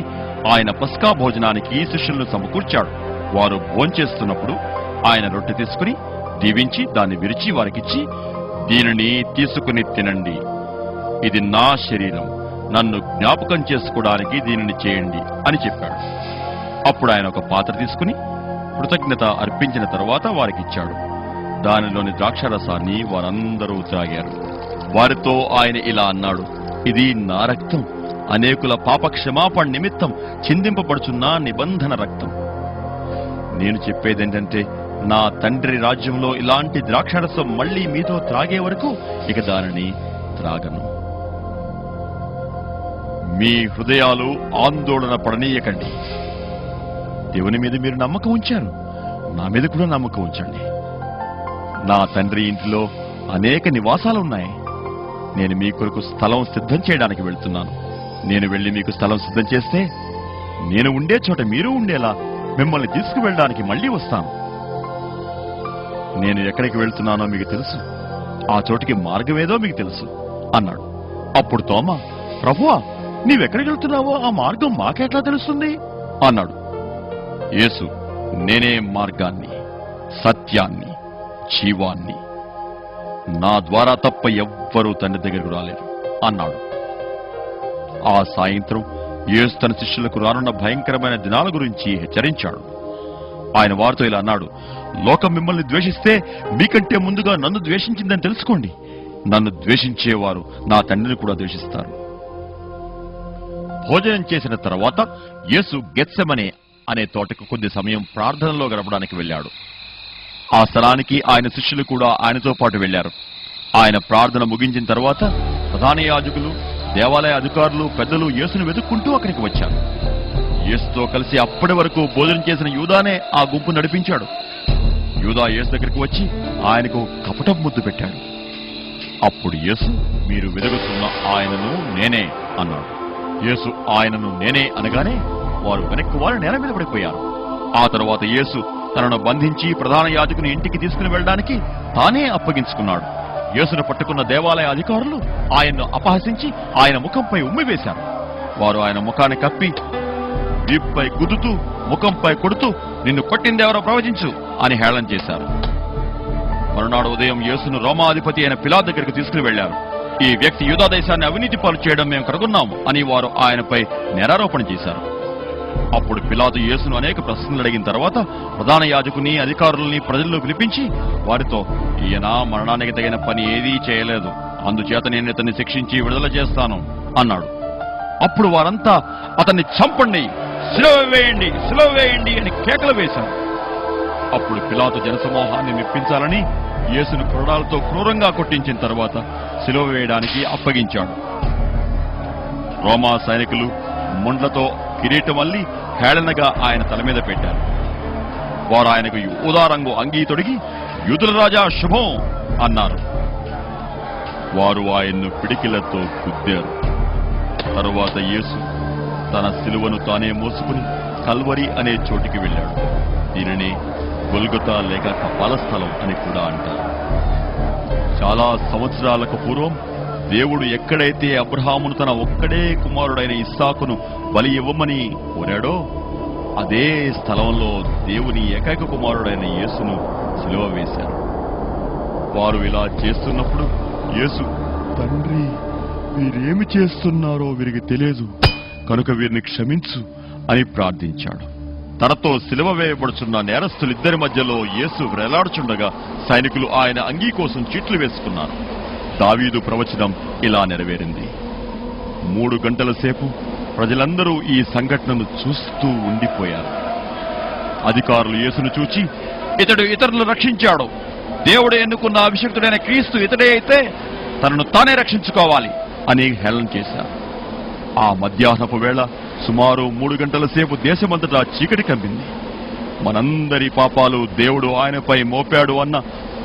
ఆయన పస్కా భోజనానికి శిష్యులను సమకూర్చాడు. వారు భోంచేస్తున్నప్పుడు ఆయన రొట్టె తీసుకుని దీవించి దాన్ని విరిచి వారికిచ్చి, దీనిని తీసుకుని తినండి, ఇది నా శరీరం, నన్ను జ్ఞాపకం చేసుకోవడానికి దీనిని చేయండి అని చెప్పాడు. అప్పుడు ఆయన ఒక పాత్ర తీసుకుని కృతజ్ఞత అర్పించిన తరువాత వారికిచ్చాడు. దానిలోని ద్రాక్షారసాన్ని వారందరూ త్రాగారు. వారితో ఆయన ఇలా అన్నాడు, ఇది నా రక్తం, అనేకుల పాప క్షమాపణ నిమిత్తం చిందింపబడుచున్న నిబంధన రక్తం. నేను చెప్పేదేంటంటే, నా తండ్రి రాజ్యంలో ఇలాంటి ద్రాక్షారసం మళ్లీ మీతో త్రాగే వరకు ఇక దానిని త్రాగను. మీ హృదయాలు ఆందోళన పడనీయకండి. దేవుని మీద మీరు నమ్మకం ఉంచారు, నా మీద కూడా నమ్మకం ఉంచండి. నా తండ్రి ఇంటిలో అనేక నివాసాలు ఉన్నాయి. నేను మీ కొరకు స్థలం సిద్ధం చేయడానికి వెళ్తున్నాను. నేను వెళ్లి మీకు స్థలం సిద్ధం చేస్తే నేను ఉండే చోట మీరు ఉండేలా మిమ్మల్ని తీసుకువెళ్ళడానికి మళ్లీ వస్తాను. నేను ఎక్కడికి వెళ్తున్నానో మీకు తెలుసు, ఆ చోటికి మార్గమేదో మీకు తెలుసు అన్నాడు. అప్పుడు తోమా, ప్రభువా, నీవెక్కడికి వెళ్తున్నావో ఆ మార్గం మాకెట్లా తెలుస్తుంది అన్నాడు. యేసు, నేనే మార్గాన్ని, సత్యాన్ని, జీవాన్ని, నా ద్వారా తప్ప ఎవ్వరూ తండ్రి దగ్గరకు రాలేరు అన్నాడు. ఆ సాయంత్రం యేసు తన శిష్యులకు రానున్న భయంకరమైన దినాల గురించి హెచ్చరించాడు. ఆయన వారితో ఇలా అన్నాడు, లోకం మిమ్మల్ని ద్వేషిస్తే మీకంటే ముందుగా నన్ను ద్వేషించిందని తెలుసుకోండి. నన్ను ద్వేషించేవారు నా తండ్రిని కూడా ద్వేషిస్తారు. భోజనం చేసిన తర్వాత యేసు గెత్సెమనే అనే తోటకు కొద్ది సమయం ప్రార్థనలో గడపడానికి వెళ్ళాడు. ఆ స్థలానికి ఆయన శిష్యులు కూడా ఆయనతో పాటు వెళ్లారు. ఆయన ప్రార్థన ముగించిన తర్వాత ప్రధాన యాజకులు, దేవాలయ అధికారులు, పెద్దలు యేసును వెతుక్కుంటూ అక్కడికి వచ్చారు. యేసుతో కలిసి అప్పటి వరకు భోజనం చేసిన యూదానే ఆ గుంపు నడిపించాడు. యూదా యేసు దగ్గరికి వచ్చి ఆయనకు కపటం ముద్దు పెట్టాడు. అప్పుడు యేసు, మీరు వెతుకుతున్న ఆయనను నేనే అన్నాడు. యేసు ఆయనను నేనే అనగానే వారు వెనక్కి వారు నేల మీద పడిపోయారు. ఆ తరువాత యేసు తనను బంధించి ప్రధాన యాజకుని ఇంటికి తీసుకుని వెళ్ళడానికి తానే అప్పగించుకున్నాడు. యేసును పట్టుకున్న దేవాలయ అధికారులు ఆయన్ను అపహసించి ఆయన ముఖంపై ఉమ్మివేశారు. వారు ఆయన ముఖాన్ని కప్పి వీపుపై గుద్దుతూ, ముఖంపై కొడుతూ, నిన్ను కొట్టిందెవరో ప్రవచించు అని హేళన చేశారు. మరునాడు ఉదయం యేసును రోమాధిపతి అయిన పిలాతు దగ్గరికి తీసుకుని వెళ్లారు. ఈ వ్యక్తి యూదా దేశాన్ని అవినీతి పాలు చేయడం మేము కనుగొన్నాము అని వారు ఆయనపై నేరారోపణ చేశారు. అప్పుడు పిలాతు యేసును అనేక ప్రశ్నలు అడిగిన తర్వాత ప్రధాన యాజకుని, అధికారుల్ని ప్రజల్లో పిలిపించి వారితో, ఈయన మరణానికి తగిన పని ఏదీ చేయలేదు, అందుచేత నేను ఇతన్ని శిక్షించి విడుదల చేస్తాను అన్నాడు. అప్పుడు వారంతా, అతన్ని చంపండి, శిలువ వేయండి, శిలువ వేయండి అని కేకలు వేశారు. అప్పుడు పిలాతు జనసమూహాన్ని మెప్పించాలని యేసును కొరడాలతో క్రూరంగా కొట్టించిన తర్వాత శిలువ వేయడానికి అప్పగించాడు. రోమా సైనికులు ముండ్లతో కిరీటం అల్లి హేళనగా ఆయన తల మీద పెట్టారు. వారు ఆయనకు ఊదా రంగు అంగీ తొడిగి, యూదుల రాజా శుభం అన్నారు. వారు ఆయన్ను పిడికిలతో గుద్దారు. తరువాత యేసు తన శిలువను తానే మోసుకుని కల్వరి అనే చోటికి వెళ్ళాడు. దీనిని గొల్గొతా లేక కపాల స్థలం అని కూడా అంటారు. చాలా సంవత్సరాలకు పూర్వం దేవుడు ఎక్కడైతే అబ్రహామును తన ఒక్కడే కుమారుడైన ఇస్సాకును బలి ఇవ్వమని కోరాడో అదే స్థలంలో దేవుని ఏకైక కుమారుడైన యేసును శిలువ వేశారు. వారు ఇలా చేస్తున్నప్పుడు యేసు, తండ్రి, వీరేమి చేస్తున్నారో వీరికి తెలియదు, కనుక వీరిని క్షమించు అని ప్రార్థించాడు. తనతో సిలువ వేయబడుచున్న నేరస్తులిద్దరి మధ్యలో యేసు వేలాడుచుండగా సైనికులు ఆయన అంగీ కోసం చీట్లు వేసుకున్నారు. దావీదు ప్రవచనం ఇలా నెరవేరింది. 3 గంటల సేపు ప్రజలందరూ ఈ సంఘటనను చూస్తూ ఉండిపోయారు. అధికారులు యేసును చూచి, ఇతడు ఇతరులను రక్షించాడు, దేవుడు ఎన్నుకున్న అభిషిక్తుడైన క్రీస్తు ఇతడే అయితే తనను తానే రక్షించుకోవాలి అని హేళన చేశారు. ఆ మధ్యాహ్నపు వేళ సుమారు 3 గంటల సేపు దేశమంతటా చీకటి కమ్మింది. మనందరి పాపాలు దేవుడు ఆయనపై మోపాడు అన్న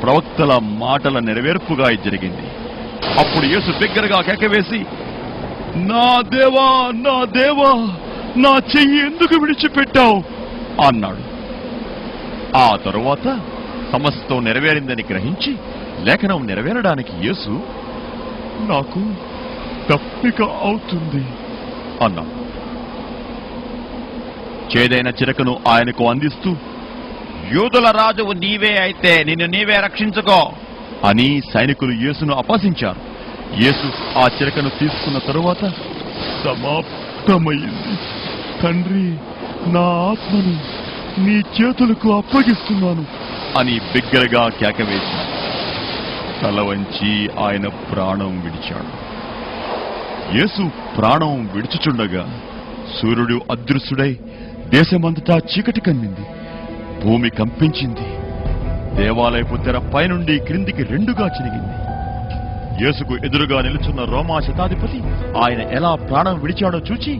ప్రవక్తల మాటల నెరవేర్పుగా ఇది జరిగింది. అప్పుడు యేసు బిగ్గరగా కేకవేసి, నా దేవా, నా దేవా, నా చెయ్యి ఎందుకు విడిచిపెట్టావు అన్నాడు. ఆ తరువాత సమస్తం నెరవేరిందని గ్రహించి లేఖనం నెరవేరడానికి యేసు, నాకు తప్పిక అవుతుంది అన్నాడు. చేదైన చిరకను ఆయనకు అందిస్తూ, యూదుల రాజువు నీవే అయితే నిన్ను నీవే రక్షించుకో అని సైనికులు యేసును అపహసించారు. యేసు ఆ చిరకను తీసుకున్న తరువాత, సమాప్తమైంది తండ్రి, నా ఆత్మను నీ చేతులకు అప్పగిస్తున్నాను అని బిగ్గరగా కేకవేశాడు. తల వంచి ఆయన ప్రాణం విడిచాడు. యేసు ప్రాణం విడుచుచుండగా సూర్యుడు అదృశ్యుడై దేశమంతటా చీకటి కమ్మింది. భూమి కంపించింది. దేవాలయపు తెర పైనుండి క్రిందికి 2గా చినిగింది. యేసుకు ఎదురుగా నిలుచున్న రోమా శతాధిపతి ఆయన ఎలా ప్రాణం విడిచాడో చూచి,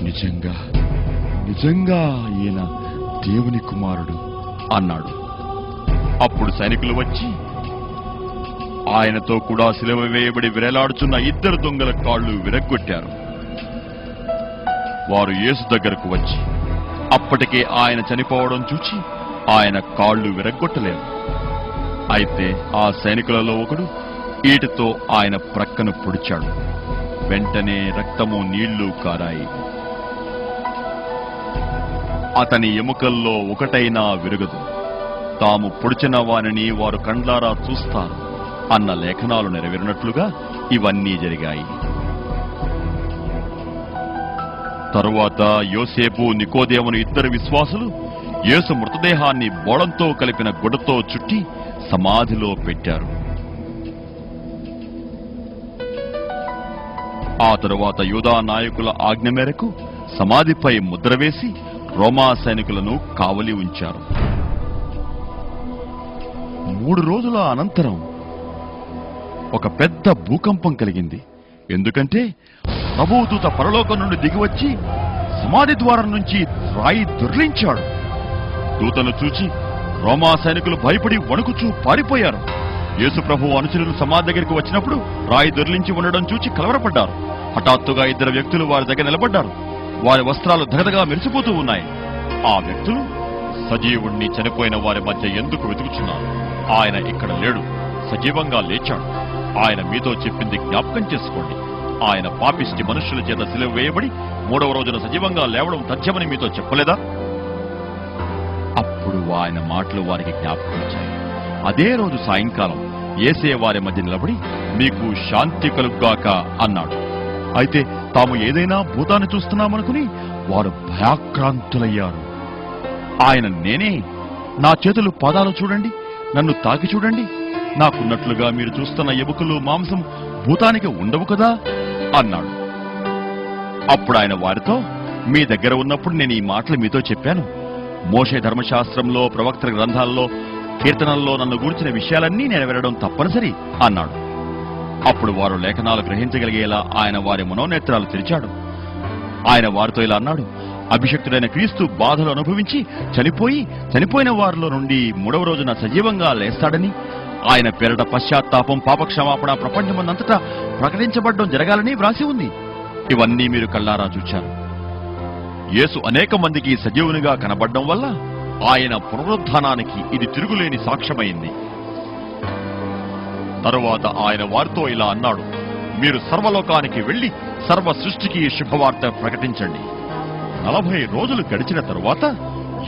నిజంగా నిజంగా ఈయన దేవుని కుమారుడు అన్నాడు. అప్పుడు సైనికులు వచ్చి ఆయనతో కూడా సిలువ వేయబడి విరేలాడుచున్న 2 దొంగల కాళ్లు విరగ్గొట్టారు. వారు యేసు దగ్గరకు వచ్చి అప్పటికే ఆయన చనిపోవడం చూచి ఆయన కాళ్లు విరగ్గొట్టలేదు. అయితే ఆ సైనికులలో ఒకడు ఈటతో ఆయన ప్రక్కను పొడిచాడు. వెంటనే రక్తము నీళ్లు కారాయి. అతని ఎముకల్లో ఒకటైనా విరగదు. తాము పొడిచిన వారిని వారు కండ్లారా చూస్తారు అన్న లేఖనాలు నెరవేరినట్లుగా ఇవన్నీ జరిగాయి. తరువాత యోసేపు, నికోదేమును 2 విశ్వాసులు యేసు మృతదేహాన్ని బోళంతో కలిపిన గుడ్డతో చుట్టి సమాధిలో పెట్టారు. ఆ తరువాత యూదా నాయకుల ఆజ్ఞ మేరకు సమాధిపై ముద్ర వేసి రోమా సైనికులను కావలి ఉంచారు. 3 రోజుల అనంతరం ఒక పెద్ద భూకంపం కలిగింది. ఎందుకంటే ప్రభుదూత పరలోకం నుండి దిగివచ్చి సమాధి ద్వారం నుంచి రాయి దొర్లించాడు. దూతను చూచి రోమా సైనికులు భయపడి వణుకుచూ పారిపోయారు. యేసు ప్రభు అనుచరులు సమాధి దగ్గరికి వచ్చినప్పుడు రాయి దొర్లించి ఉండడం చూచి కలవరపడ్డారు. హఠాత్తుగా 2 వ్యక్తులు వారి దగ్గర నిలబడ్డారు. వారి వస్త్రాలు దగదగా మెరిసిపోతూ ఉన్నాయి. ఆ వ్యక్తులు సజీవుణ్ణి చనిపోయిన వారి మధ్య ఎందుకు వెతుకుచున్నారు? ఆయన ఇక్కడ లేడు, సజీవంగా లేచాడు. ఆయన మీతో చెప్పింది జ్ఞాపకం చేసుకోండి. ఆయన పాపిష్టి మనుష్యుల చేత సిలువ వేయబడి 3వ రోజున సజీవంగా లేవడం తథ్యమని మీతో చెప్పలేదా? అప్పుడు ఆయన మాటలు వారికి జ్ఞాపకం వచ్చాయి. అదే రోజు సాయంకాలం యేసే వారి మధ్య నిలబడి, మీకు శాంతి కలుగ్గాక అన్నాడు. అయితే తాము ఏదైనా భూతాన్ని చూస్తున్నామనుకుని వారు భయాక్రాంతులయ్యారు. ఆయన, నేనే, నా చేతులు పాదాలు చూడండి, నన్ను తాకి చూడండి, నాకున్నట్లుగా మీరు చూస్తున్న ఎముకలు మాంసం భూతానికి ఉండవు కదా అన్నాడు. అప్పుడు ఆయన వారితో, మీ దగ్గర ఉన్నప్పుడు నేను ఈ మాటలు మీతో చెప్పాను. మోషే ధర్మశాస్త్రంలో, ప్రవక్తల గ్రంథాల్లో, కీర్తనల్లో నన్ను గూర్చిన విషయాలన్నీ నెరవేరడం తప్పనిసరి అన్నాడు. అప్పుడు వారు లేఖనాలు గ్రహించగలిగేలా ఆయన వారి మనోనేత్రాలు తెరిచాడు. ఆయన వారితో ఇలా అన్నాడు, అభిషక్తుడైన క్రీస్తు బాధలు అనుభవించి చనిపోయిన వారిలో నుండి 3వ రోజున సజీవంగా లేస్తాడని, ఆయన పేరట పశ్చాత్తాపం, పాపక్షమాపణ ప్రపంచమంతటా ప్రకటించబడడం జరగాలని వ్రాసి ఉంది. ఇవన్నీ మీరు కళ్ళారా చూచారు. యేసు అనేక మందికి సజీవునిగా కనబడడం వల్ల ఆయన పునరుద్ధానానికి ఇది తిరుగులేని సాక్ష్యమైంది. తరువాత ఆయన వారితో ఇలా అన్నాడు, మీరు సర్వలోకానికి వెళ్లి సర్వ సృష్టికి శుభవార్త ప్రకటించండి. 40 రోజులు గడిచిన తరువాత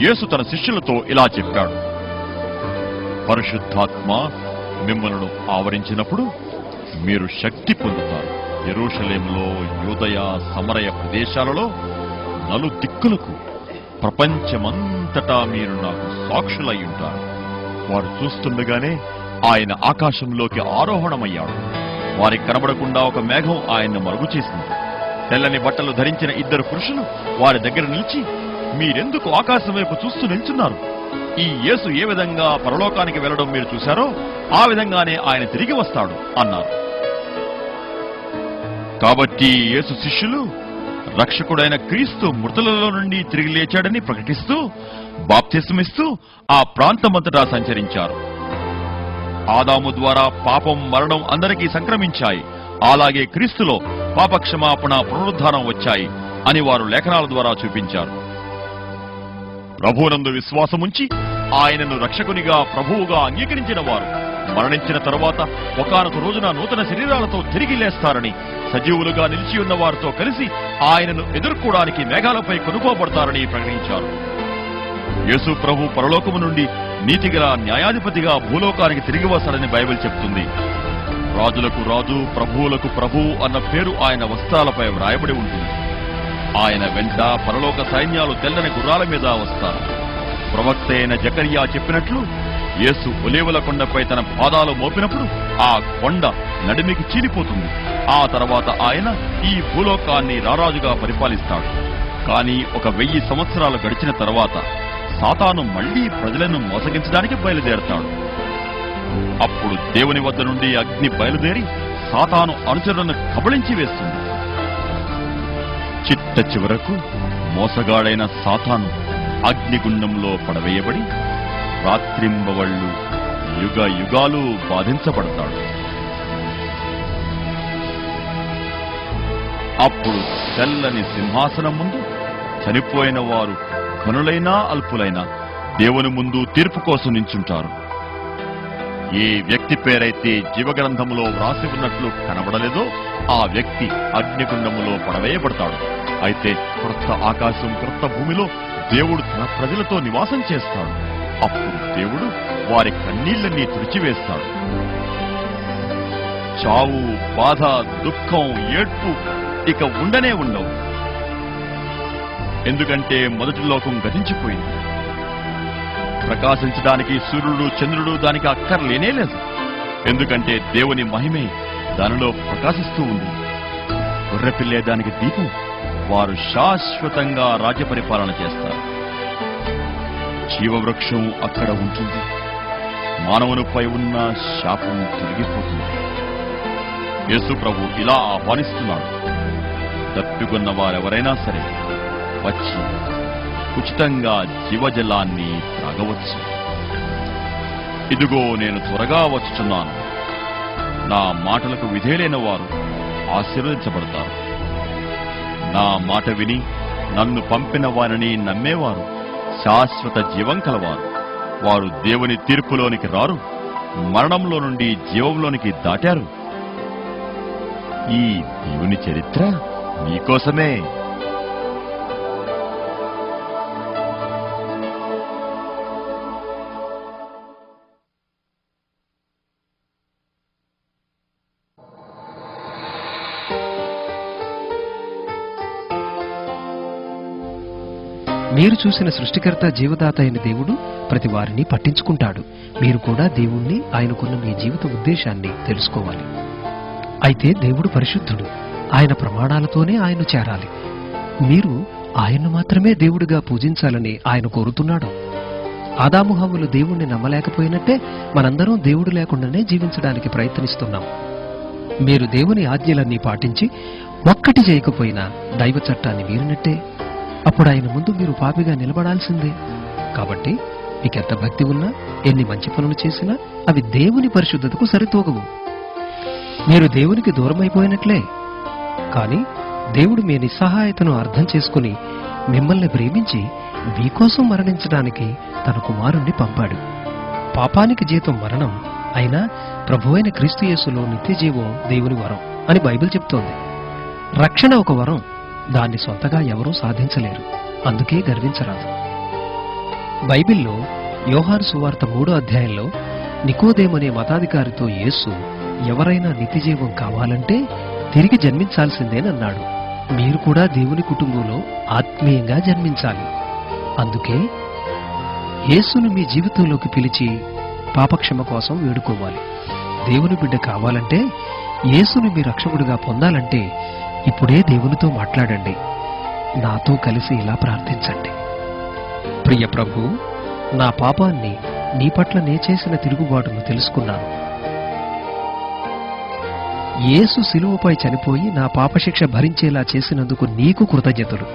యేసు తన శిష్యులతో ఇలా చెప్పాడు, పరిశుద్ధాత్మ మిమ్మల్ని ఆవరించినప్పుడు మీరు శక్తి పొందుతారు. యెరూషలేములో, యూదయ, సమరయ ప్రదేశాలలో నలుదిక్కులకు ప్రపంచమంతటా మీరు నాకు సాక్షులై ఉంటారు. వారు చూస్తుండగానే ఆయన ఆకాశంలోకి ఆరోహణమయ్యాడు. వారికి కనబడకుండా ఒక మేఘం ఆయన్ను మరుగు చేసింది. తెల్లని బట్టలు ధరించిన ఇద్దరు పురుషులు వారి దగ్గర నిలిచి, మీరెందుకు ఆకాశం వైపు చూస్తూ నిల్చున్నారు? ఈ యేసు ఏ విధంగా పరలోకానికి వెళ్లడం మీరు చూశారో ఆ విధంగానే ఆయన తిరిగి వస్తాడు అన్నారు. కాబట్టి యేసు శిష్యులు రక్షకుడైన క్రీస్తు మృతులలో నుండి తిరిగి లేచాడని ప్రకటిస్తూ బాప్తిస్మమిస్తూ ఆ ప్రాంతమంతటా సంచరించారు. ఆదాము ద్వారా పాపం, మరణం అందరికీ సంక్రమించాయి. అలాగే క్రీస్తులో పాపక్షమాపణ, పునరుద్ధానం వచ్చాయి అని వారు లేఖనాల ద్వారా చూపించారు. ప్రభువునందు విశ్వాసముంచి ఆయనను రక్షకునిగా, ప్రభువుగా అంగీకరించిన వారు మరణించిన తరువాత ఒకానొక రోజున నూతన శరీరాలతో తిరిగి లేస్తారని, సజీవులుగా నిలిచి ఉన్న వారితో కలిసి ఆయనను ఎదుర్కోవడానికి మేఘాలపై కొనుక్కోబడతారని ప్రకటించారు. యేసు ప్రభు పరలోకము నుండి నీతిగల న్యాయాధిపతిగా భూలోకానికి తిరిగి వస్తాడని బైబిల్ చెప్తుంది. రాజులకు రాజు, ప్రభువులకు ప్రభువు అన్న పేరు ఆయన వస్త్రాలపై వ్రాయబడి ఉంటుంది. ఆయన వెంట పరలోక సైన్యాలు తెల్లని గుర్రాల మీద వస్తారు. ప్రవక్త అయిన జకర్యా చెప్పినట్లు యేసు ఒలీవల కొండపై తన పాదాలు మోపినప్పుడు ఆ కొండ నడిమికి చీలిపోతుంది. ఆ తర్వాత ఆయన ఈ భూలోకాన్ని రారాజుగా పరిపాలిస్తాడు. కానీ 1000 సంవత్సరాలు గడిచిన తర్వాత సాతాను మళ్లీ ప్రజలను మోసగించడానికి బయలుదేరతాడు. అప్పుడు దేవుని వద్ద నుండి అగ్ని బయలుదేరి సాతాను అనుచరులను కబళించి వేస్తుంది. చిట్ట చివరకు మోసగాడైన సాతాను అగ్నిగుండంలో పడవేయబడి రాత్రింబవళ్లు యుగ యుగాలు బాధించబడతాడు. అప్పుడు తెల్లని సింహాసనం ముందు చనిపోయిన వారు ఘనులైనా అల్పులైనా దేవుని ముందు తీర్పు కోసం నించుంటారు. ఏ వ్యక్తి పేరైతే జీవగ్రంథములో వ్రాసి ఉన్నట్లు కనబడలేదో ఆ వ్యక్తి అగ్నిగుండములో పడవేయబడతాడు. అయితే క్రొత్త ఆకాశం, క్రొత్త భూమిలో దేవుడు తన ప్రజలతో నివాసం చేస్తాడు. అప్పుడు దేవుడు వారి కన్నీళ్లన్నీ తుడిచివేస్తాడు. చావు, బాధ, దుఃఖం, ఏడ్పు ఇక ఉండనే ఉండవు. ఎందుకంటే మొదటి లోకం గతించిపోయింది. ప్రకాశించడానికి సూర్యుడు, చంద్రుడు దానికి అక్కర్లేనే లేదు. ఎందుకంటే దేవుని మహిమే దానిలో ప్రకాశిస్తూ ఉంది. గొర్రెపిల్లే దానికి దీపం. వారు శాశ్వతంగా రాజ్య పరిపాలన చేస్తారు. జీవవృక్షం అక్కడ ఉంటుంది. మానవునిపై ఉన్న శాపం తొలగిపోతుంది. యేసు ప్రభు ఇలా ఆహ్వానిస్తున్నాడు. దప్పికొన్న వారెవరైనా సరే వచ్చి ఉచితంగా జీవజలాన్ని త్రాగవచ్చు. ఇదిగో నేను త్వరగా వచ్చుచున్నాను. నా మాటలకు విధేయులైన వారు ఆశీర్వదించబడతారు. నా మాట విని నన్ను పంపిన వారిని నమ్మేవారు శాశ్వత జీవం కలవారు. వారు దేవుని తీర్పులోనికి రారు, మరణంలో నుండి జీవంలోనికి దాటారు. ఈ దేవుని చరిత్ర మీకోసమే. మీరు చూసిన సృష్టికర్త, జీవదాత అయిన దేవుడు ప్రతి వారిని పట్టించుకుంటాడు. మీరు కూడా దేవుణ్ణి, ఆయనకున్న మీ జీవిత ఉద్దేశాన్ని తెలుసుకోవాలి. అయితే దేవుడు పరిశుద్ధుడు. ఆయన ప్రమాణాలతోనే ఆయన చేరాలి. మీరు ఆయన్ను మాత్రమే దేవుడిగా పూజించాలని ఆయన కోరుతున్నాడు. ఆదాము హవ్వలు దేవుణ్ణి నమ్మలేకపోయినట్టే మనందరం దేవుడు లేకుండానే జీవించడానికి ప్రయత్నిస్తున్నాం. మీరు దేవుని ఆజ్ఞలన్నీ పాటించి ఒక్కటి చేయకపోయినా దైవ చట్టాన్ని మీరినట్టే. అప్పుడు ఆయన ముందు మీరు పాపిగా నిలబడాల్సిందే. కాబట్టి మీకెంత భక్తి ఉన్నా, ఎన్ని మంచి పనులు చేసినా అవి దేవుని పరిశుద్ధతకు సరితూగవు. మీరు దేవునికి దూరమైపోయినట్లే. కానీ దేవుడు మీ నిస్సహాయతను అర్థం చేసుకుని మిమ్మల్ని ప్రేమించి మీకోసం మరణించడానికి తన కుమారుణ్ణి పంపాడు. పాపానికి జీతం మరణం, అయినా ప్రభువైన క్రీస్తు యేసులో నిత్యజీవం దేవుని వరం అని బైబిల్ చెప్తోంది. రక్షణ ఒక వరం. దాన్ని సొంతగా ఎవరూ సాధించలేరు. అందుకే గర్వించరాదు. బైబిల్లో యోహాను సువార్త 3వ అధ్యాయంలో నికోదేమనే మతాధికారితో యేసు, ఎవరైనా నిత్యజీవం కావాలంటే తిరిగి జన్మించాల్సిందేనన్నాడు. మీరు కూడా దేవుని కుటుంబంలో ఆత్మీయంగా జన్మించాలి. అందుకే యేసును మీ జీవితంలోకి పిలిచి పాపక్షమ కోసం వేడుకోవాలి. దేవుని బిడ్డ కావాలంటే, యేసును మీ రక్షకుడిగా పొందాలంటే ఇప్పుడే దేవునితో మాట్లాడండి. నాతో కలిసి ఇలా ప్రార్థించండి. ప్రియ ప్రభు, నా పాపాన్ని, నీ పట్ల నే చేసిన తిరుగుబాటును తెలుసుకున్నాను. యేసు శిలువపై చనిపోయి నా పాపశిక్ష భరించేలా చేసినందుకు నీకు కృతజ్ఞతలు.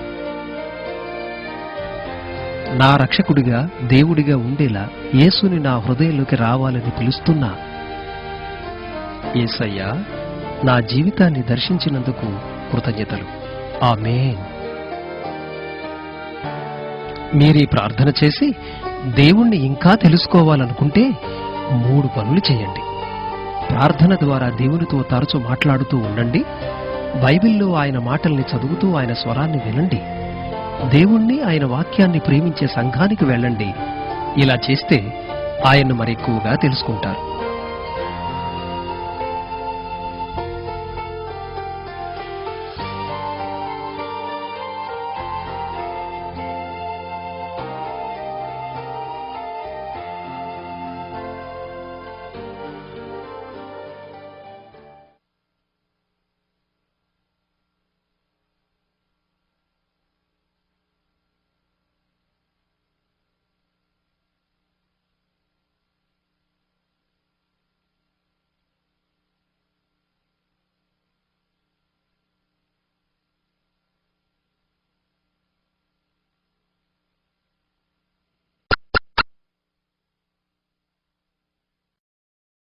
నా రక్షకుడిగా, దేవుడిగా ఉండేలా యేసుని నా హృదయంలోకి రావాలని పిలుస్తున్నా. యేసయ్యా, నా జీవితాన్ని దర్శించినందుకు కృతజ్ఞతలు. ఆమేన్. మీరీ ప్రార్థన చేసి దేవుణ్ణి ఇంకా తెలుసుకోవాలనుకుంటే 3 పనులు చేయండి. ప్రార్థన ద్వారా దేవునితో తరచు మాట్లాడుతూ ఉండండి. బైబిల్లో ఆయన మాటల్ని చదువుతూ ఆయన స్వరాన్ని వినండి. దేవుణ్ణి, ఆయన వాక్యాన్ని ప్రేమించే సంఘానికి వెళ్ళండి. ఇలా చేస్తే ఆయన్ను మరెక్కువగా తెలుసుకుంటారు.